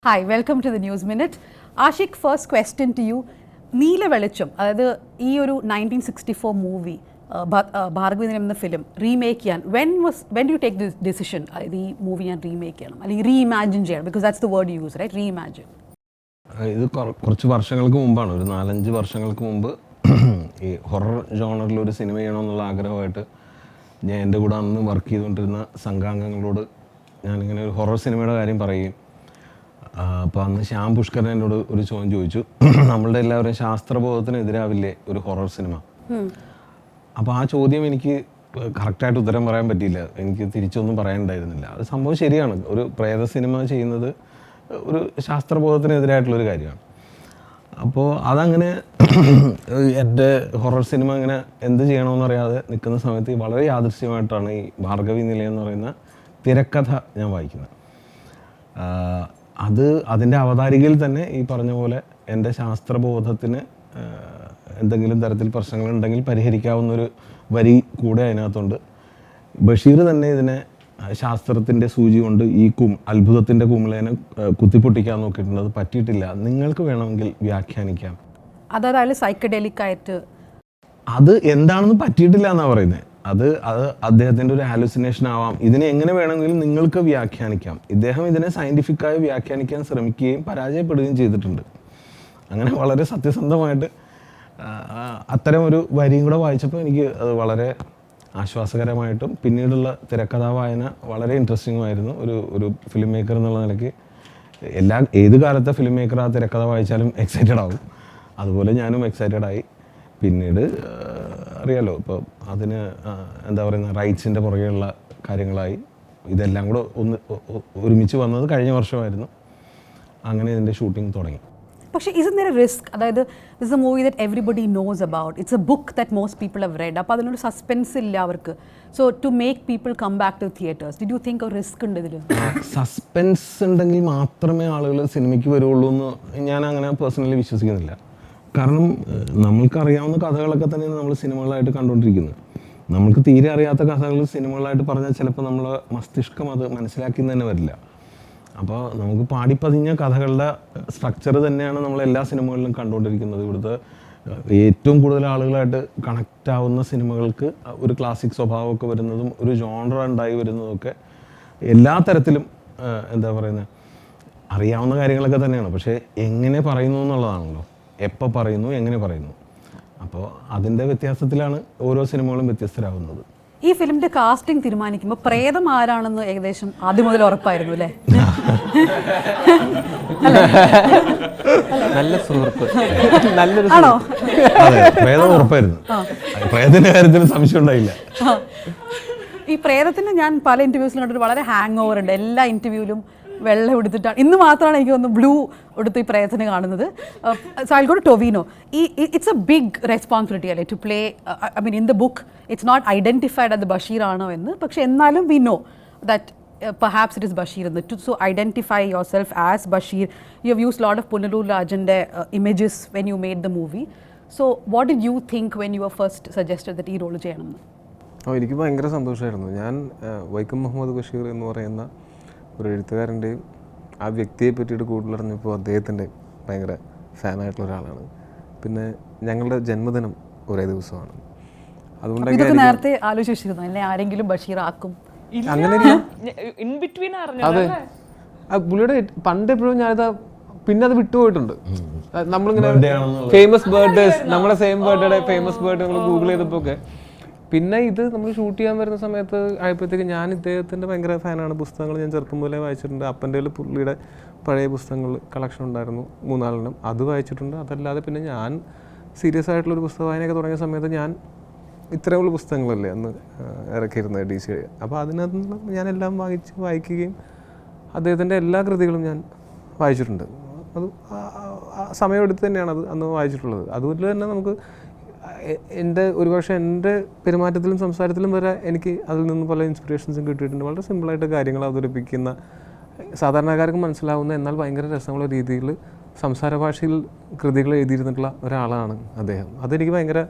Hi, welcome to the News Minute. Aashiq, first question to you. Neelavelicham, that is a 1964 movie, Bhargavi Nilayam എന്ന film, remake ചെയ്യാൻ. When do you take this decision? The movie and remake ചെയ്യണം, അല്ലെങ്കിൽ reimagine ചെയ്യണം, because that's the word you use, right? Reimagine. ഇത് കുറച്ച് വർഷങ്ങൾക്ക് മുമ്പാണ്, ഒരു 4-5 വർഷങ്ങൾക്ക് മുമ്പ് ഈ ഹൊറർ ജോണറിൽ ഒരു സിനിമ ചെയ്യണമെന്നുള്ള ആഗ്രഹമായിട്ട് ഞാൻ എൻ്റെ കൂടെ അന്ന് വർക്ക് ചെയ്തുകൊണ്ടിരുന്ന സംഘാംഗങ്ങളോട് ഞാനിങ്ങനെ ഒരു ഹൊറർ സിനിമയുടെ കാര്യം പറയുകയും അപ്പോൾ അന്ന് ശ്യാം പുഷ്കരൻ എന്നോട് ഒരു ചോദ്യം ചോദിച്ചു, നമ്മളുടെ എല്ലാവരും ശാസ്ത്രബോധത്തിന് എതിരാവില്ലേ ഒരു ഹൊറർ സിനിമ? അപ്പോൾ ആ ചോദ്യം എനിക്ക് കറക്റ്റായിട്ട് ഉത്തരം പറയാൻ പറ്റിയില്ല, എനിക്ക് തിരിച്ചൊന്നും പറയാനുണ്ടായിരുന്നില്ല. അത് സംഭവം ശരിയാണ്, ഒരു പ്രേത സിനിമ ചെയ്യുന്നത് ഒരു ശാസ്ത്രബോധത്തിനെതിരായിട്ടുള്ളൊരു കാര്യമാണ്. അപ്പോൾ അതങ്ങനെ എൻ്റെ ഹൊറർ സിനിമ അങ്ങനെ എന്ത് ചെയ്യണമെന്നറിയാതെ നിൽക്കുന്ന സമയത്ത് വളരെ യാദൃശ്യമായിട്ടാണ് ഈ ഭാർഗവി നിലയം എന്ന് പറയുന്ന തിരക്കഥ ഞാൻ വായിക്കുന്നത്. അതിൻ്റെ അവതാരികയിൽ തന്നെ ഈ പറഞ്ഞ പോലെ എൻ്റെ ശാസ്ത്രബോധത്തിന് എന്തെങ്കിലും തരത്തിൽ പ്രശ്നങ്ങളുണ്ടെങ്കിൽ പരിഹരിക്കാവുന്നൊരു വരി കൂടെ അതിനകത്തുണ്ട്. ബഷീർ തന്നെ ഇതിനെ ശാസ്ത്രത്തിൻ്റെ സൂചി കൊണ്ട് ഈ അത്ഭുതത്തിൻ്റെ കുമിളേനെ കുത്തിപ്പൊട്ടിക്കാൻ നോക്കിയിട്ടുണ്ട്, അത് പറ്റിയിട്ടില്ല, നിങ്ങൾക്ക് വേണമെങ്കിൽ വ്യാഖ്യാനിക്കാം. അതായത് സൈക്കഡെലിക് ആയിട്ട് അത് എന്താണെന്ന് പറ്റിയിട്ടില്ല എന്നാണ് പറയുന്നത്. അത് അദ്ദേഹത്തിൻ്റെ ഒരു ഹാലുസിനേഷൻ ആവാം, ഇതിനെ എങ്ങനെ വേണമെങ്കിലും നിങ്ങൾക്ക് വ്യാഖ്യാനിക്കാം. ഇദ്ദേഹം ഇതിനെ സയൻറ്റിഫിക്കായി വ്യാഖ്യാനിക്കാൻ ശ്രമിക്കുകയും പരാജയപ്പെടുകയും ചെയ്തിട്ടുണ്ട്. അങ്ങനെ വളരെ സത്യസന്ധമായിട്ട് അത്തരം ഒരു വരിയും കൂടെ വായിച്ചപ്പോൾ എനിക്ക് അത് വളരെ ആശ്വാസകരമായിട്ടും പിന്നീടുള്ള തിരക്കഥാ വായന വളരെ ഇൻട്രസ്റ്റിംഗുമായിരുന്നു. ഒരു ഫിലിം മേക്കർ എന്നുള്ള നിലയ്ക്ക് ഏത് കാലത്തെ ഫിലിം മേക്കർ ആ തിരക്കഥ വായിച്ചാലും എക്സൈറ്റഡ് ആവും, അതുപോലെ ഞാനും എക്സൈറ്റഡായി. പിന്നീട് അറിയാലോ, ഇപ്പോൾ അതിന് എന്താ പറയുന്ന റൈറ്റ്സിൻ്റെ പുറകെയുള്ള കാര്യങ്ങളായി, ഇതെല്ലാം കൂടെ ഒരുമിച്ച് വന്നത് കഴിഞ്ഞ വർഷമായിരുന്നു. അങ്ങനെ ഇതിൻ്റെ ഷൂട്ടിംഗ് തുടങ്ങി. പക്ഷേ isn't there a risk? അതായത് this is a movie that everybody knows about. It's a book that most people have read. അപ്പോൾ അതിനൊരു സസ്പെൻസ് ഇല്ല അവർക്ക്. So to make people come back to theatres, did you think a risk ഉണ്ട് ഇതിൽ? Suspense ഉണ്ടെങ്കിൽ മാത്രമേ ആളുകൾ സിനിമയ്ക്ക് വരുള്ളൂ എന്ന് ഞാൻ അങ്ങനെ പേഴ്സണലി വിശ്വസിക്കുന്നില്ല. കാരണം നമ്മൾക്കറിയാവുന്ന കഥകളൊക്കെ തന്നെയാണ് നമ്മൾ സിനിമകളായിട്ട് കണ്ടുകൊണ്ടിരിക്കുന്നത്. നമുക്ക് തീരെ അറിയാത്ത കഥകൾ സിനിമകളായിട്ട് പറഞ്ഞാൽ ചിലപ്പോൾ നമ്മളെ മസ്തിഷ്കം അത് മനസ്സിലാക്കി തന്നെ വരില്ല. അപ്പോൾ നമുക്ക് പാടിപ്പതിഞ്ഞ കഥകളുടെ സ്ട്രക്ചർ തന്നെയാണ് നമ്മൾ എല്ലാ സിനിമകളിലും കണ്ടുകൊണ്ടിരിക്കുന്നത്. ഇവിടുത്തെ ഏറ്റവും കൂടുതൽ ആളുകളായിട്ട് കണക്റ്റ് ആവുന്ന സിനിമകൾക്ക് ഒരു ക്ലാസിക് സ്വഭാവമൊക്കെ വരുന്നതും ഒരു ജോണർ ഉണ്ടായി വരുന്നതൊക്കെ എല്ലാ തരത്തിലും എന്താ പറയുന്നത് അറിയാവുന്ന കാര്യങ്ങളൊക്കെ തന്നെയാണ്. പക്ഷേ എങ്ങനെ പറയുന്നു എന്നുള്ളതാണല്ലോ, എപ്പോൾ പറയുന്നു, എങ്ങനെ പറയുന്നു. അപ്പോൾ അതിൻ്റെ വ്യത്യാസത്തിലാണ് ഓരോ സിനിമകളും വ്യത്യസ്തരാകുന്നത്. ഈ ഫിലിമിന്റെ കാസ്റ്റിംഗ് തീരുമാനിക്കുമ്പോൾ പ്രേതം ആരാണെന്ന് ഏകദേശം ആദ്യം മുതൽ ഉറപ്പായിരുന്നു അല്ലേ? നല്ല സുഹൃത്ത്, ആണോ? അതെ, പ്രേതം ഉറപ്പായിരുന്നു, പ്രേതത്തിന്റെ കാര്യത്തിൽ സംശയം ഉണ്ടായില്ല. ഈ പ്രേതത്തിന് ഞാൻ പല ഇന്റർവ്യൂസിലും കണ്ടിട്ട് വളരെ ഹാങ് ഓവർ ഉണ്ട്, എല്ലാ ഇന്റർവ്യൂവിലും വെള്ളം എടുത്തിട്ടാണ്. ഇന്ന് മാത്രമാണ് എനിക്ക് ഒന്ന് ബ്ലൂ എടുത്ത് ഈ പ്രേതത്തിന് കാണുന്നത്. So I go to Tovino. It's a big responsibility അല്ലേ to play. I mean in the book it's not identified അത് ബഷീർ ആണോ എന്ന്, പക്ഷെ എന്നാലും we know that perhaps it is Basheer. So identify yourself as Basheer. You have used a lot of Punalur Rajende images when you made the movie. So what did you think when you were first suggested that ഈ role ചെയ്യണമെന്ന്? എനിക്ക് ഭയങ്കര സന്തോഷമായിരുന്നു. ഞാൻ വൈക്കം മുഹമ്മദ് ബഷീർ എന്ന് പറയുന്ന ഒരു എഴുത്തുകാരൻ്റെയും ആ വ്യക്തിയെ പറ്റിയിട്ട് കൂടുതലറിഞ്ഞപ്പോൾ അദ്ദേഹത്തിൻ്റെ ഭയങ്കര ഫാനായിട്ടുള്ള ഒരാളാണ്. പിന്നെ ഞങ്ങളുടെ ജന്മദിനം ഒരേ ദിവസമാണ്. അതുകൊണ്ട് നേരത്തെ ആലോചിച്ചിരുന്നു എന്നെ ആരെങ്കിലും ബഷീർ ആക്കും അങ്ങനെ. അതെ, പുള്ളിയുടെ പണ്ട് എപ്പോഴും ഞാനിത് പിന്നെ അത് വിട്ടുപോയിട്ടുണ്ട്. നമ്മളിങ്ങനെ ഫേമസ് ബർത്ത്ഡേസ്, നമ്മുടെ സെയിം ബർത്ത്ഡേ ഫേമസ് ബർത്ത്ഡേ നമ്മൾ ഗൂഗിൾ ചെയ്തപ്പോൾ ഒക്കെ. പിന്നെ ഇത് നമ്മൾ ഷൂട്ട് ചെയ്യാൻ വരുന്ന സമയത്ത് ആയപ്പോഴത്തേക്ക് ഞാൻ ഇദ്ദേഹത്തിൻ്റെ ഭയങ്കര ഫാനാണ്. പുസ്തകങ്ങൾ ഞാൻ ചെറുപ്പം പോലെ വായിച്ചിട്ടുണ്ട്. അപ്പൻ്റെ പുള്ളിയുടെ പഴയ പുസ്തകങ്ങൾ കളക്ഷൻ ഉണ്ടായിരുന്നു 3-4 അത് വായിച്ചിട്ടുണ്ട്. അതല്ലാതെ പിന്നെ ഞാൻ സീരിയസ് ആയിട്ടുള്ളൊരു പുസ്തക വായനയൊക്കെ തുടങ്ങിയ സമയത്ത് ഞാൻ ഇത്രയുള്ള പുസ്തകങ്ങളല്ലേ അന്ന് ഇറക്കിയിരുന്നത് DC. അപ്പോൾ അതിനകത്ത് ഞാനെല്ലാം വായിക്കുകയും അദ്ദേഹത്തിൻ്റെ എല്ലാ കൃതികളും ഞാൻ വായിച്ചിട്ടുണ്ട്. അത് സമയമെടുത്ത് തന്നെയാണ് അത് അന്ന് വായിച്ചിട്ടുള്ളത്. അതുപോലെ തന്നെ നമുക്ക് ഒരുപക്ഷെ എൻ്റെ പെരുമാറ്റത്തിലും സംസാരത്തിലും വരെ എനിക്ക് അതിൽ നിന്ന് പല ഇൻസ്പിറേഷൻസും കിട്ടിയിട്ടുണ്ട്. വളരെ സിമ്പിളായിട്ട് കാര്യങ്ങൾ അവതരിപ്പിക്കുന്ന, സാധാരണക്കാർക്ക് മനസ്സിലാവുന്ന എന്നാൽ ഭയങ്കര രസമുള്ള രീതിയിൽ സംസാര ഭാഷയിൽ കൃതികൾ എഴുതിയിരുന്നിട്ടുള്ള ഒരാളാണ് അദ്ദേഹം. അതെനിക്ക് ഭയങ്കര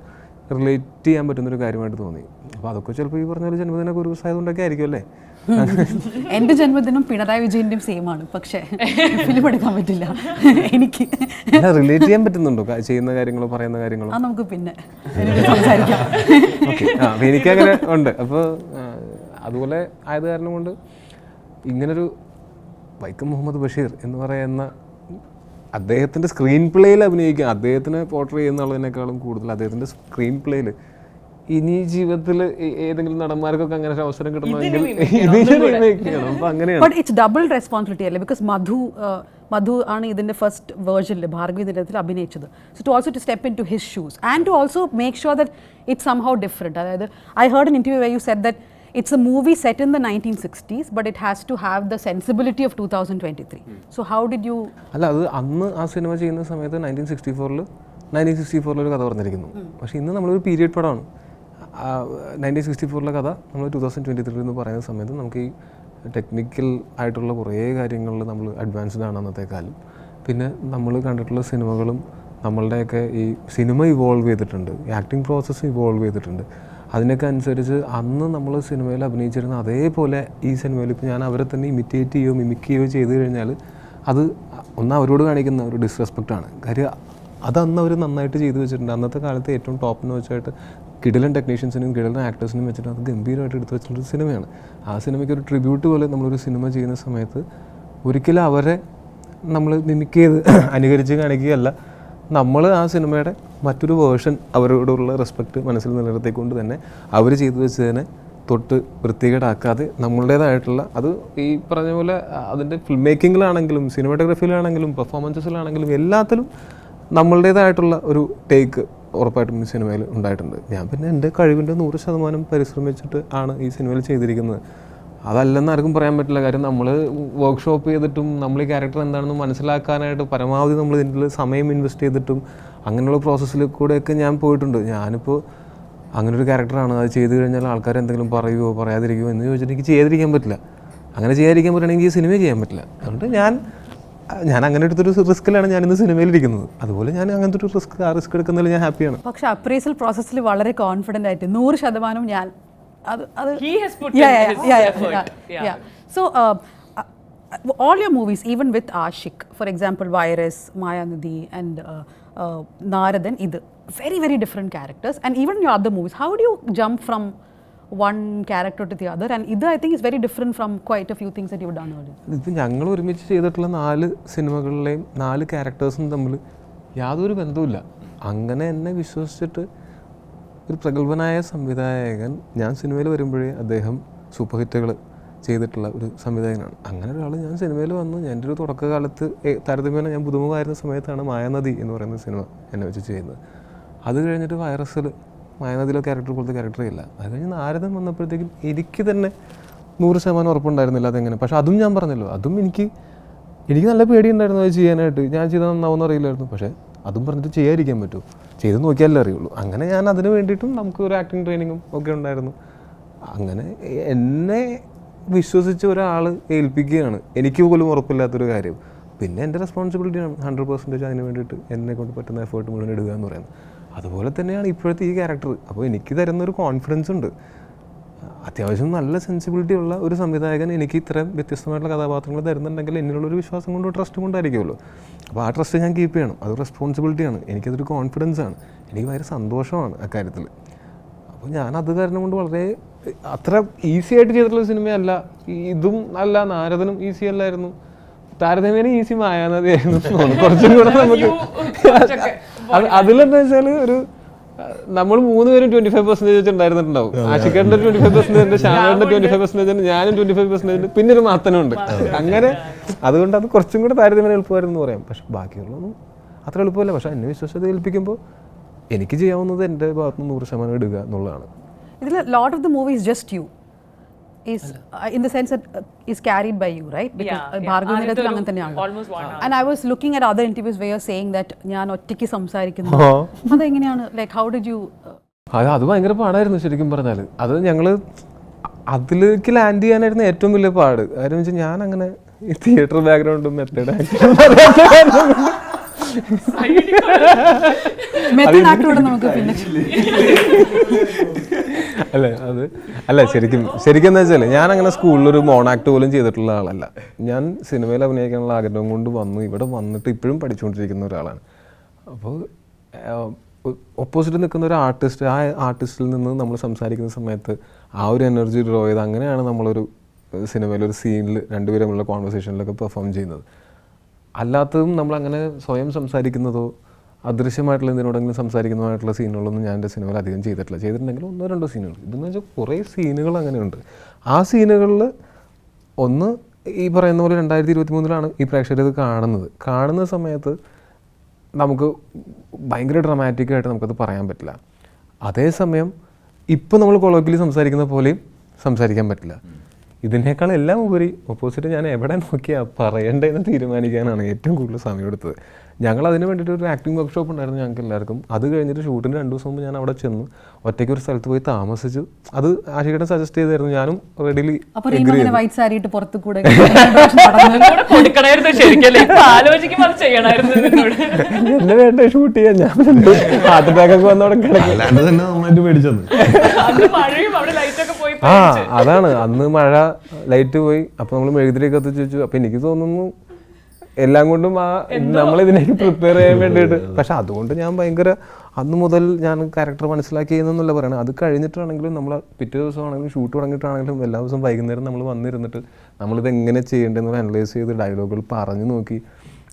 റിലേറ്റ് ചെയ്യാൻ പറ്റുന്നൊരു കാര്യമായിട്ട് തോന്നി. അപ്പോൾ അതൊക്കെ ചിലപ്പോൾ ഈ പറഞ്ഞ പോലെ ജന്മദിനമൊക്കെ ഒരു ദിവസമായതുകൊണ്ടൊക്കെ ആയിരിക്കും അല്ലേ. എൻ്റെ ജന്മദിനം പിണറായി വിജയൻ്റെയും സെയിം ആണ്, പക്ഷേ ഫിലിം എടുക്കാൻ പറ്റില്ല എനിക്ക്. റിലേറ്റ് ചെയ്യാൻ പറ്റുന്നുണ്ടോ ചെയ്യുന്ന കാര്യങ്ങളോ പറയുന്ന കാര്യങ്ങളോ? അത് നമുക്ക് പിന്നെ സംസാരിക്കാം. എനിക്കങ്ങനെ ഉണ്ട്. അപ്പോൾ അതുപോലെ ആയത് കാരണം കൊണ്ട് ഇങ്ങനൊരു വൈക്കം മുഹമ്മദ് ബഷീർ എന്ന് പറയുന്ന അദ്ദേഹത്തിൻ്റെ സ്ക്രീൻ പ്ലേയിൽ അഭിനയിക്കുക, അദ്ദേഹത്തിനെ പോർട്രേ ചെയ്യുന്നുള്ളതിനേക്കാളും കൂടുതൽ അദ്ദേഹത്തിൻ്റെ സ്ക്രീൻ പ്ലേയിൽ ഇനി ജീവിതത്തിൽ ഏതെങ്കിലും നടന്മാർക്കൊക്കെ അങ്ങനെ ഒരു അവസരം കിട്ടണമെങ്കിൽ അങ്ങനെയാണ്. ബട്ട് ഇറ്റ്സ് ഡബിൾ റെസ്പോൺസിബിലിറ്റി അല്ലേ, ബിക്കോസ് മധു ആണ് ഇതിൻ്റെ ഫസ്റ്റ് വേർഷനിൽ ഭാർഗവി നിലയത്തിൽ അഭിനയിച്ചത്. So to also to step in to his shoes and to also make sure that it's somehow different. അതായത് I heard in interview where you said that it's a movie set in the 1960s, but it has to have the sensibility of 2023. So how did you... അല്ല, അത് അന്ന് ആ cinema ചെയ്യുന്ന സമയത്ത് 1964 ഒരു കഥ പറഞ്ഞിരിക്കുന്നു. പക്ഷേ ഇന്ന് നമ്മളൊരു പീരിയഡ് പടമാണ്. 1964 കഥ നമ്മൾ 2023 എന്ന് പറയുന്ന സമയത്ത് നമുക്ക് ഈ ടെക്നിക്കൽ ആയിട്ടുള്ള കുറേ കാര്യങ്ങളിൽ നമ്മൾ അഡ്വാൻസ്ഡ് ആണ് അന്നത്തെക്കാലം. പിന്നെ നമ്മൾ കണ്ടിട്ടുള്ള സിനിമകളും നമ്മളുടെയൊക്കെ ഈ സിനിമ ഇവോൾവ് ചെയ്തിട്ടുണ്ട്, ആക്ടിങ് പ്രോസസ്സ് ഇവോൾവ് ചെയ്തിട്ടുണ്ട്. അതിനൊക്കെ അനുസരിച്ച് അന്ന് നമ്മൾ സിനിമയിൽ അഭിനയിച്ചിരുന്ന അതേപോലെ ഈ സിനിമയിൽ ഇപ്പോൾ ഞാൻ അവരെ തന്നെ ഇമിറ്റേറ്റ് ചെയ്യുകയോ മിമിക് ചെയ്യുകയോ ചെയ്തു കഴിഞ്ഞാൽ അത് ഒന്ന് അവരോട് കാണിക്കുന്ന ഒരു ഡിസ്റെസ്പെക്റ്റാണ്. കാര്യം അതന്ന് അവർ നന്നായിട്ട് ചെയ്തു വെച്ചിട്ടുണ്ട്. അന്നത്തെ കാലത്ത് ഏറ്റവും ടോപ്പിന് വെച്ചായിട്ട് കിടിലൻ ടെക്നീഷ്യൻസിനും കിടിലൻ ആക്ടേഴ്സിനും വെച്ചിട്ട് അത് ഗംഭീരമായിട്ട് എടുത്തു വെച്ചിട്ടുള്ളൊരു സിനിമയാണ്. ആ സിനിമയ്ക്ക് ഒരു ട്രിബ്യൂട്ട് പോലെ നമ്മളൊരു സിനിമ ചെയ്യുന്ന സമയത്ത് ഒരിക്കലും അവരെ നമ്മൾ മിമിക് ചെയ്ത് അനുകരിച്ച് കാണിക്കുകയല്ല, നമ്മൾ ആ സിനിമയുടെ മറ്റൊരു വേർഷൻ അവരോടുള്ള റെസ്പെക്റ്റ് മനസ്സിൽ നിലനിർത്തിക്കൊണ്ട് തന്നെ അവർ ചെയ്തു വെച്ചതിനെ തൊട്ട് വൃത്തികേടാക്കാതെ നമ്മളുടേതായിട്ടുള്ള അത് ഈ പറഞ്ഞ പോലെ അതിൻ്റെ ഫിൽം മേക്കിങ്ങിലാണെങ്കിലും സിനിമാറ്റോഗ്രഫിയിലാണെങ്കിലും പെർഫോമൻസസിലാണെങ്കിലും എല്ലാത്തിലും നമ്മളുടേതായിട്ടുള്ള ഒരു ടേക്ക് ഉറപ്പായിട്ടും ഈ സിനിമയിൽ ഉണ്ടായിട്ടുണ്ട്. ഞാൻ പിന്നെ എൻ്റെ കഴിവിൻ്റെ 100% പരിശ്രമിച്ചിട്ട് ആണ് ഈ സിനിമയിൽ ചെയ്തിരിക്കുന്നത്. അതല്ലെന്ന് ആർക്കും പറയാൻ പറ്റില്ല. കാര്യം നമ്മൾ വർക്ക്ഷോപ്പ് ചെയ്തിട്ടും നമ്മൾ ഈ ക്യാരക്ടർ എന്താണെന്ന് മനസ്സിലാക്കാനായിട്ട് പരമാവധി നമ്മൾ ഇതിൽ സമയം ഇൻവെസ്റ്റ് ചെയ്തിട്ടും അങ്ങനെയുള്ള പ്രോസസ്സിൽ കൂടെയൊക്കെ ഞാൻ പോയിട്ടുണ്ട്. ഞാനിപ്പോൾ അങ്ങനൊരു ക്യാരക്ടറാണ്, അത് ചെയ്ത് കഴിഞ്ഞാൽ ആൾക്കാർ എന്തെങ്കിലും പറയുമോ പറയാതിരിക്കുമോ എന്ന് ചോദിച്ചിട്ട് എനിക്ക് ചെയ്യാതിരിക്കാൻ പറ്റില്ല. അങ്ങനെ ചെയ്യാതിരിക്കാൻ പറ്റുകയാണെങ്കിൽ ഈ സിനിമ ചെയ്യാൻ പറ്റില്ല. അതുകൊണ്ട് ഞാൻ അങ്ങനെ എടുത്തൊരു റിസ്ക്കിലാണ് ഞാനിന്ന് സിനിമയിലിരിക്കുന്നത്. അതുപോലെ ഞാൻ അങ്ങനത്തെ ഒരു റിസ്ക് എടുക്കുന്നതിൽ ഞാൻ ഹാപ്പിയാണ്. പക്ഷേ അപ്രൈസൽ പ്രോസസ്സിൽ വളരെ കോൺഫിഡൻ്റ് ആയിട്ട് 100% ഞാൻ he has put in his effort. So all your movies, even with Aashiq, for example Virus, Mayanidhi and Naradan, idu very very different characters, and even your other movies, how do you jump from one character to the other? And idu I think is very different from quite a few things that you've done earlier. ഇത് ഞങ്ങൾ ഒരുമിച്ച് ചെയ്തിട്ടുള്ള 4 സിനിമകളിലെയും 4 ക്യാരക്ടേഴ്സും തമ്മിൽ യാതൊരു ബന്ധവുമില്ല. അങ്ങനെ എന്നെ വിശ്വസിച്ചിട്ട് ഒരു പ്രഗത്ഭനായ സംവിധായകൻ, ഞാൻ സിനിമയിൽ വരുമ്പോഴേ അദ്ദേഹം സൂപ്പർ ഹിറ്റുകൾ ചെയ്തിട്ടുള്ള ഒരു സംവിധായകനാണ്. അങ്ങനെ ഒരാൾ ഞാൻ സിനിമയിൽ വന്നു. എൻ്റെ ഒരു തുടക്കകാലത്ത് താരതമ്യേന ഞാൻ പുതുമുഖമായിരുന്ന സമയത്താണ് മായാനദി എന്ന് പറയുന്ന സിനിമ എന്നെ വെച്ച് ചെയ്യുന്നത്. അത് കഴിഞ്ഞിട്ട് വൈറസിൽ മായാനദിയിലെ ക്യാരക്ടർ പോലത്തെ ക്യാരക്ടറേ ഇല്ല. അത് കഴിഞ്ഞ് നാരദൻ വന്നപ്പോഴത്തേക്കും എനിക്ക് തന്നെ 100% ഉറപ്പുണ്ടായിരുന്നില്ല അതെങ്ങനെ. പക്ഷെ അതും ഞാൻ പറഞ്ഞല്ലോ, അതും എനിക്ക് നല്ല പേടിയുണ്ടായിരുന്നു അത് ചെയ്യാനായിട്ട്. ഞാൻ ചെയ്താൽ നന്നാവുമെന്ന് അറിയില്ലായിരുന്നു. പക്ഷേ അതും പറഞ്ഞിട്ട് ചെയ്യാതിരിക്കാൻ പറ്റുമോ, ചെയ്ത് നോക്കിയാലേ അറിയുള്ളൂ. അങ്ങനെ ഞാൻ അതിന് വേണ്ടിയിട്ടും നമുക്ക് ഒരു ആക്ടിങ് ട്രെയിനിങ്ങും ഒക്കെ ഉണ്ടായിരുന്നു. അങ്ങനെ എന്നെ വിശ്വസിച്ച് ഒരാൾ ഏൽപ്പിക്കുകയാണ്, എനിക്ക് പോലും ഉറപ്പില്ലാത്തൊരു കാര്യം. പിന്നെ എൻ്റെ റെസ്പോൺസിബിലിറ്റിയാണ് 100% അതിന് വേണ്ടിയിട്ട് എന്നെ കൊണ്ട് പറ്റുന്ന എഫേർട്ട് മുഴുവൻ ഇടുക എന്ന് പറയുന്നത്. അതുപോലെ തന്നെയാണ് ഇപ്പോഴത്തെ ഈ ക്യാരക്ടർ. അപ്പോൾ എനിക്ക് തരുന്നൊരു കോൺഫിഡൻസ് ഉണ്ട്. അത്യാവശ്യം നല്ല സെൻസിബിലിറ്റി ഉള്ള ഒരു സംവിധായകൻ എനിക്ക് ഇത്രയും വ്യത്യസ്തമായിട്ടുള്ള കഥാപാത്രങ്ങൾ തരുന്നുണ്ടെങ്കിൽ എന്നിലുള്ളൊരു വിശ്വാസം കൊണ്ടോ ട്രസ്റ്റ് കൊണ്ടായിരിക്കുമല്ലോ. അപ്പോൾ ആ ട്രസ്റ്റ് ഞാൻ കീപ്പ് ചെയ്യണം. അത് റെസ്പോൺസിബിലിറ്റിയാണ്, എനിക്കതൊരു കോൺഫിഡൻസാണ്, എനിക്ക് ഭയങ്കര സന്തോഷമാണ് അക്കാര്യത്തിൽ. അപ്പോൾ ഞാനത് കാരണം കൊണ്ട് വളരെ അത്ര ഈസി ആയിട്ട് ചെയ്തിട്ടുള്ള സിനിമയല്ല. ഇതും അല്ല, നാരദനും ഈസി അല്ലായിരുന്നു. താരതമ്യേന ഈസി മായാനദിയായിരുന്നു കുറച്ചും കൂടെ നമുക്ക്. അതിലെന്താ വെച്ചാൽ ഒരു നമ്മൾ 3 പേരും 25% വെച്ചിട്ടുണ്ടായിരുന്നിട്ടുണ്ടാവും. ആഷിഖേട്ടൻ്റെ 25%, ഷാനേട്ടൻ്റെ 25%, ഞാനും 25%, പിന്നെ ഒരു മാത്തനുണ്ട്. അങ്ങനെ അതുകൊണ്ട് അത് കുറച്ചും കൂടെ താരതമ്യേന എളുപ്പമായിരുന്നു എന്ന് പറയാം. പക്ഷെ ബാക്കിയുള്ളതൊന്നും അത്ര എളുപ്പമല്ല. പക്ഷെ എന്നെ വിശ്വസത ഏൽപ്പിക്കുമ്പോൾ എനിക്ക് ചെയ്യാവുന്നത് എൻ്റെ ഭാഗത്ത് 100% ഇടുക എന്നുള്ളതാണ്. ഇതിൽ lot of the movies just you is in the sense that is carried by you, right? Because Bhargavi Nilayam അങ്ങനെ തന്നെയാണ്. And I was looking at other interviews where you're saying that ഞാൻ ഒറ്റയ്ക്ക് സംസാരിക്കുന്നു. അതെങ്ങനെയാണ്, like how did you അത് ഭയങ്കര പാടായിരുന്നു ശരിക്കും പറഞ്ഞാൽ. അത് ഞങ്ങൾ അതിലേക്ക് ലാൻഡ് ചെയ്യാനായിരുന്നു ഏറ്റവും വലിയ പാട്. കാര്യം വെച്ചാൽ ഞാൻ അങ്ങനെ ഈ തിയേറ്റർ ബാക്ക്ഗ്രൗണ്ടും മെത്തേഡ് അല്ലേ അത് അല്ല ശരിക്കും എന്താ വെച്ചാൽ ഞാൻ അങ്ങനെ സ്കൂളിലൊരു മോണാക്ട് പോലും ചെയ്തിട്ടുള്ള ആളല്ല. ഞാൻ സിനിമയിൽ അഭിനയിക്കാനുള്ള ആഗ്രഹം കൊണ്ട് വന്നു, ഇവിടെ വന്നിട്ട് ഇപ്പോഴും പഠിച്ചുകൊണ്ടിരിക്കുന്ന ഒരാളാണ്. അപ്പോൾ ഓപ്പോസിറ്റ് നിൽക്കുന്ന ഒരു ആർട്ടിസ്റ്റ്, ആ ആർട്ടിസ്റ്റിൽ നിന്ന് നമ്മൾ സംസാരിക്കുന്ന സമയത്ത് ആ ഒരു എനർജി ഡ്രോ ചെയ്ത് അങ്ങനെയാണ് നമ്മളൊരു സിനിമയിലൊരു സീനിൽ രണ്ടുപേരുമുള്ള കോൺവെർസേഷനിലൊക്കെ പെർഫോം ചെയ്യുന്നത്. അല്ലാത്തതും നമ്മളങ്ങനെ സ്വയം സംസാരിക്കുന്നതോ അദൃശ്യമായിട്ടുള്ള എന്തിനോടെങ്കിലും സംസാരിക്കുന്നതായിട്ടുള്ള സീനുകളൊന്നും ഞാൻ എൻ്റെ സിനിമയിൽ അധികം ചെയ്തിട്ടുണ്ടെങ്കിൽ 1-2 സീനുകൾ. ഇതെന്ന് വെച്ചാൽ കുറേ സീനുകൾ അങ്ങനെയുണ്ട്. ആ സീനുകളിൽ ഒന്ന് ഈ പറയുന്ന പോലെ 2023 ഈ പ്രേക്ഷകർ ഇത് കാണുന്ന സമയത്ത് നമുക്ക് ഭയങ്കര ഡ്രമാറ്റിക്കായിട്ട് നമുക്കത് പറയാൻ പറ്റില്ല. അതേസമയം ഇപ്പം നമ്മൾ കൊളോക്കിയലി സംസാരിക്കുന്ന പോലെയും സംസാരിക്കാൻ പറ്റില്ല. ഇതിനേക്കാൾ എല്ലാം ഉപരി ഓപ്പോസിറ്റ് ഞാൻ എവിടെ നോക്കിയാൽ പറയേണ്ടതെന്ന് തീരുമാനിക്കാനാണ് ഏറ്റവും കൂടുതൽ സമയം എടുത്തത്. ഞങ്ങൾ അതിന് വേണ്ടിയിട്ട് ഒരു ആക്ടിംഗ് വർക്ക്ഷോപ്പ് ഉണ്ടായിരുന്നു ഞങ്ങൾക്ക് എല്ലാവർക്കും. അത് കഴിഞ്ഞിട്ട് ഷൂട്ടിന് 2 ദിവസം മുമ്പ് ഞാൻ അവിടെ ചെന്ന് ഒറ്റയ്ക്ക് ഒരു സ്ഥലത്ത് പോയി താമസിച്ചു. അത് ആഷിഖേട്ടൻ സജസ്റ്റ് ചെയ്തായിരുന്നു, ഞാനും റെഡിലി എന്നെ വേണ്ട ഷൂട്ട് ചെയ്യാൻ. ഞാൻ ഹാർട്ട് അറ്റാക്ക് ഒക്കെ വന്നവിടെ അതാണ് അന്ന് മഴ, ലൈറ്റ് പോയി. അപ്പൊ നമ്മൾ മെഴുകുതിരിയൊക്കെ കത്തിച്ച് വെച്ചു. അപ്പൊ എനിക്ക് തോന്നുന്നു എല്ലാം കൊണ്ടും നമ്മളിതിനേക്ക് പ്രിപ്പയർ ചെയ്യാൻ വേണ്ടിയിട്ട്. പക്ഷെ അതുകൊണ്ട് ഞാൻ ഭയങ്കര അന്ന് മുതൽ ഞാൻ ക്യാരക്ടർ മനസ്സിലാക്കിയെന്നല്ല പറയണത്. അത് കഴിഞ്ഞിട്ടാണെങ്കിലും നമ്മൾ പിറ്റേ ദിവസമാണെങ്കിലും ഷൂട്ട് തുടങ്ങിയിട്ടാണെങ്കിലും എല്ലാ ദിവസവും വൈകുന്നേരം നമ്മൾ വന്നിരുന്നിട്ട് നമ്മളിത് എങ്ങനെ ചെയ്യേണ്ടതെന്ന് അനലൈസ് ചെയ്ത് ഡയലോഗുകൾ പറഞ്ഞു നോക്കി.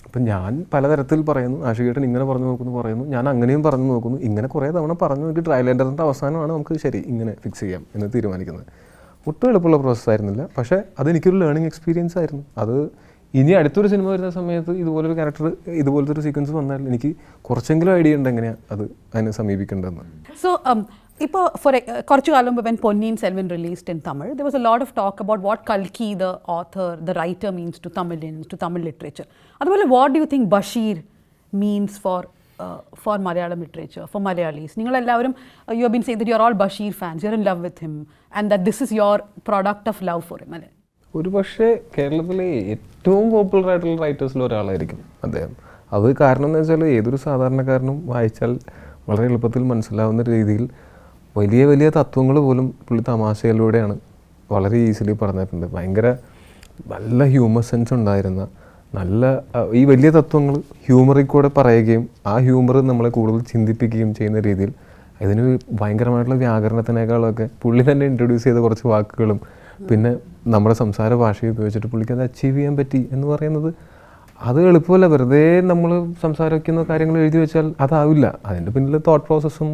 അപ്പം ഞാൻ പലതരത്തിൽ പറയുന്നു, ആഷിഖേട്ടൻ ഇങ്ങനെ പറഞ്ഞു നോക്കുന്നു പറയുന്നു, ഞാൻ അങ്ങനെയും പറഞ്ഞു നോക്കുന്നു. ഇങ്ങനെ കുറേ തവണ പറഞ്ഞു നോക്കി ട്രയൽ എൻ്ററിൻ്റെ അവസാനമാണ് നമുക്ക് ശരി ഇങ്ങനെ ഫിക്സ് ചെയ്യാം എന്ന് തീരുമാനിക്കുന്നത്. ഒട്ടും എളുപ്പമുള്ള പ്രോസസ്സായിരുന്നില്ല. പക്ഷേ അതെനിക്കൊരു ലേണിംഗ് എക്സ്പീരിയൻസ് ആയിരുന്നു. അത് ഇനി അടുത്തൊരു സിനിമ വരുന്ന സമയത്ത് ഇതുപോലൊരു ക്യാരക്ടർ, ഇതുപോലത്തെ ഒരു സീക്വൻസ് വന്നാൽ എനിക്ക് കുറച്ചെങ്കിലും ഐഡിയ ഉണ്ട് എങ്ങനെയാണ് അതിനെ സമീപിക്കേണ്ടതെന്ന്. സോ ഇപ്പോൾ കുറച്ചു കാലം മുമ്പ് when Ponniyin Selvan released in Tamil, there was a lot of talk about what Kalki, the author, the writer, means to Tamilians, to Tamil literature. അതുപോലെ what do you think Basheer means for Malayalam literature, for Malayalis? നിങ്ങളെല്ലാവരും you have been saying that you are all Basheer fans, you are in love with him and that this is your product of love for him, അല്ലേ? ഒരു പക്ഷേ കേരളത്തിലെ ഏറ്റവും popular ആയിട്ടുള്ള റൈറ്റേഴ്സിൽ ഒരാളായിരിക്കും അദ്ദേഹം. അത് കാരണം എന്ന് വെച്ചാൽ ഏതൊരു സാധാരണക്കാരനും വായിച്ചാൽ വളരെ എളുപ്പത്തിൽ മനസ്സിലാവുന്ന രീതിയിൽ വലിയ വലിയ തത്വങ്ങൾ പോലും പുള്ളി തമാശയിലൂടെയാണ് വളരെ ഈസിലി പറഞ്ഞിട്ടുണ്ട്. ഭയങ്കര നല്ല ഹ്യൂമർ സെൻസ് ഉണ്ടായിരുന്ന ഈ വലിയ തത്വങ്ങൾ ഹ്യൂമറിൽ കൂടെ പറയുകയും ആ ഹ്യൂമർ നമ്മളെ കൂടുതൽ ചിന്തിപ്പിക്കുകയും ചെയ്യുന്ന രീതിയിൽ ഇതിന് ഭയങ്കരമായിട്ടുള്ള വ്യാകരണത്തിനേക്കാളൊക്കെ പുള്ളി തന്നെ ഇൻട്രൊഡ്യൂസ് ചെയ്ത കുറച്ച് വാക്കുകളും പിന്നെ നമ്മുടെ സംസാര ഭാഷയെ ഉപയോഗിച്ചിട്ട് പുള്ളിക്ക് അത് അച്ചീവ് ചെയ്യാൻ പറ്റി എന്ന് പറയുന്നത് അത് എളുപ്പമല്ല. വെറുതെ നമ്മൾ സംസാരിക്കുന്ന കാര്യങ്ങൾ എഴുതി വെച്ചാൽ അതാവില്ല. അതിൻ്റെ പിന്നിൽ തോട്ട് പ്രോസസ്സും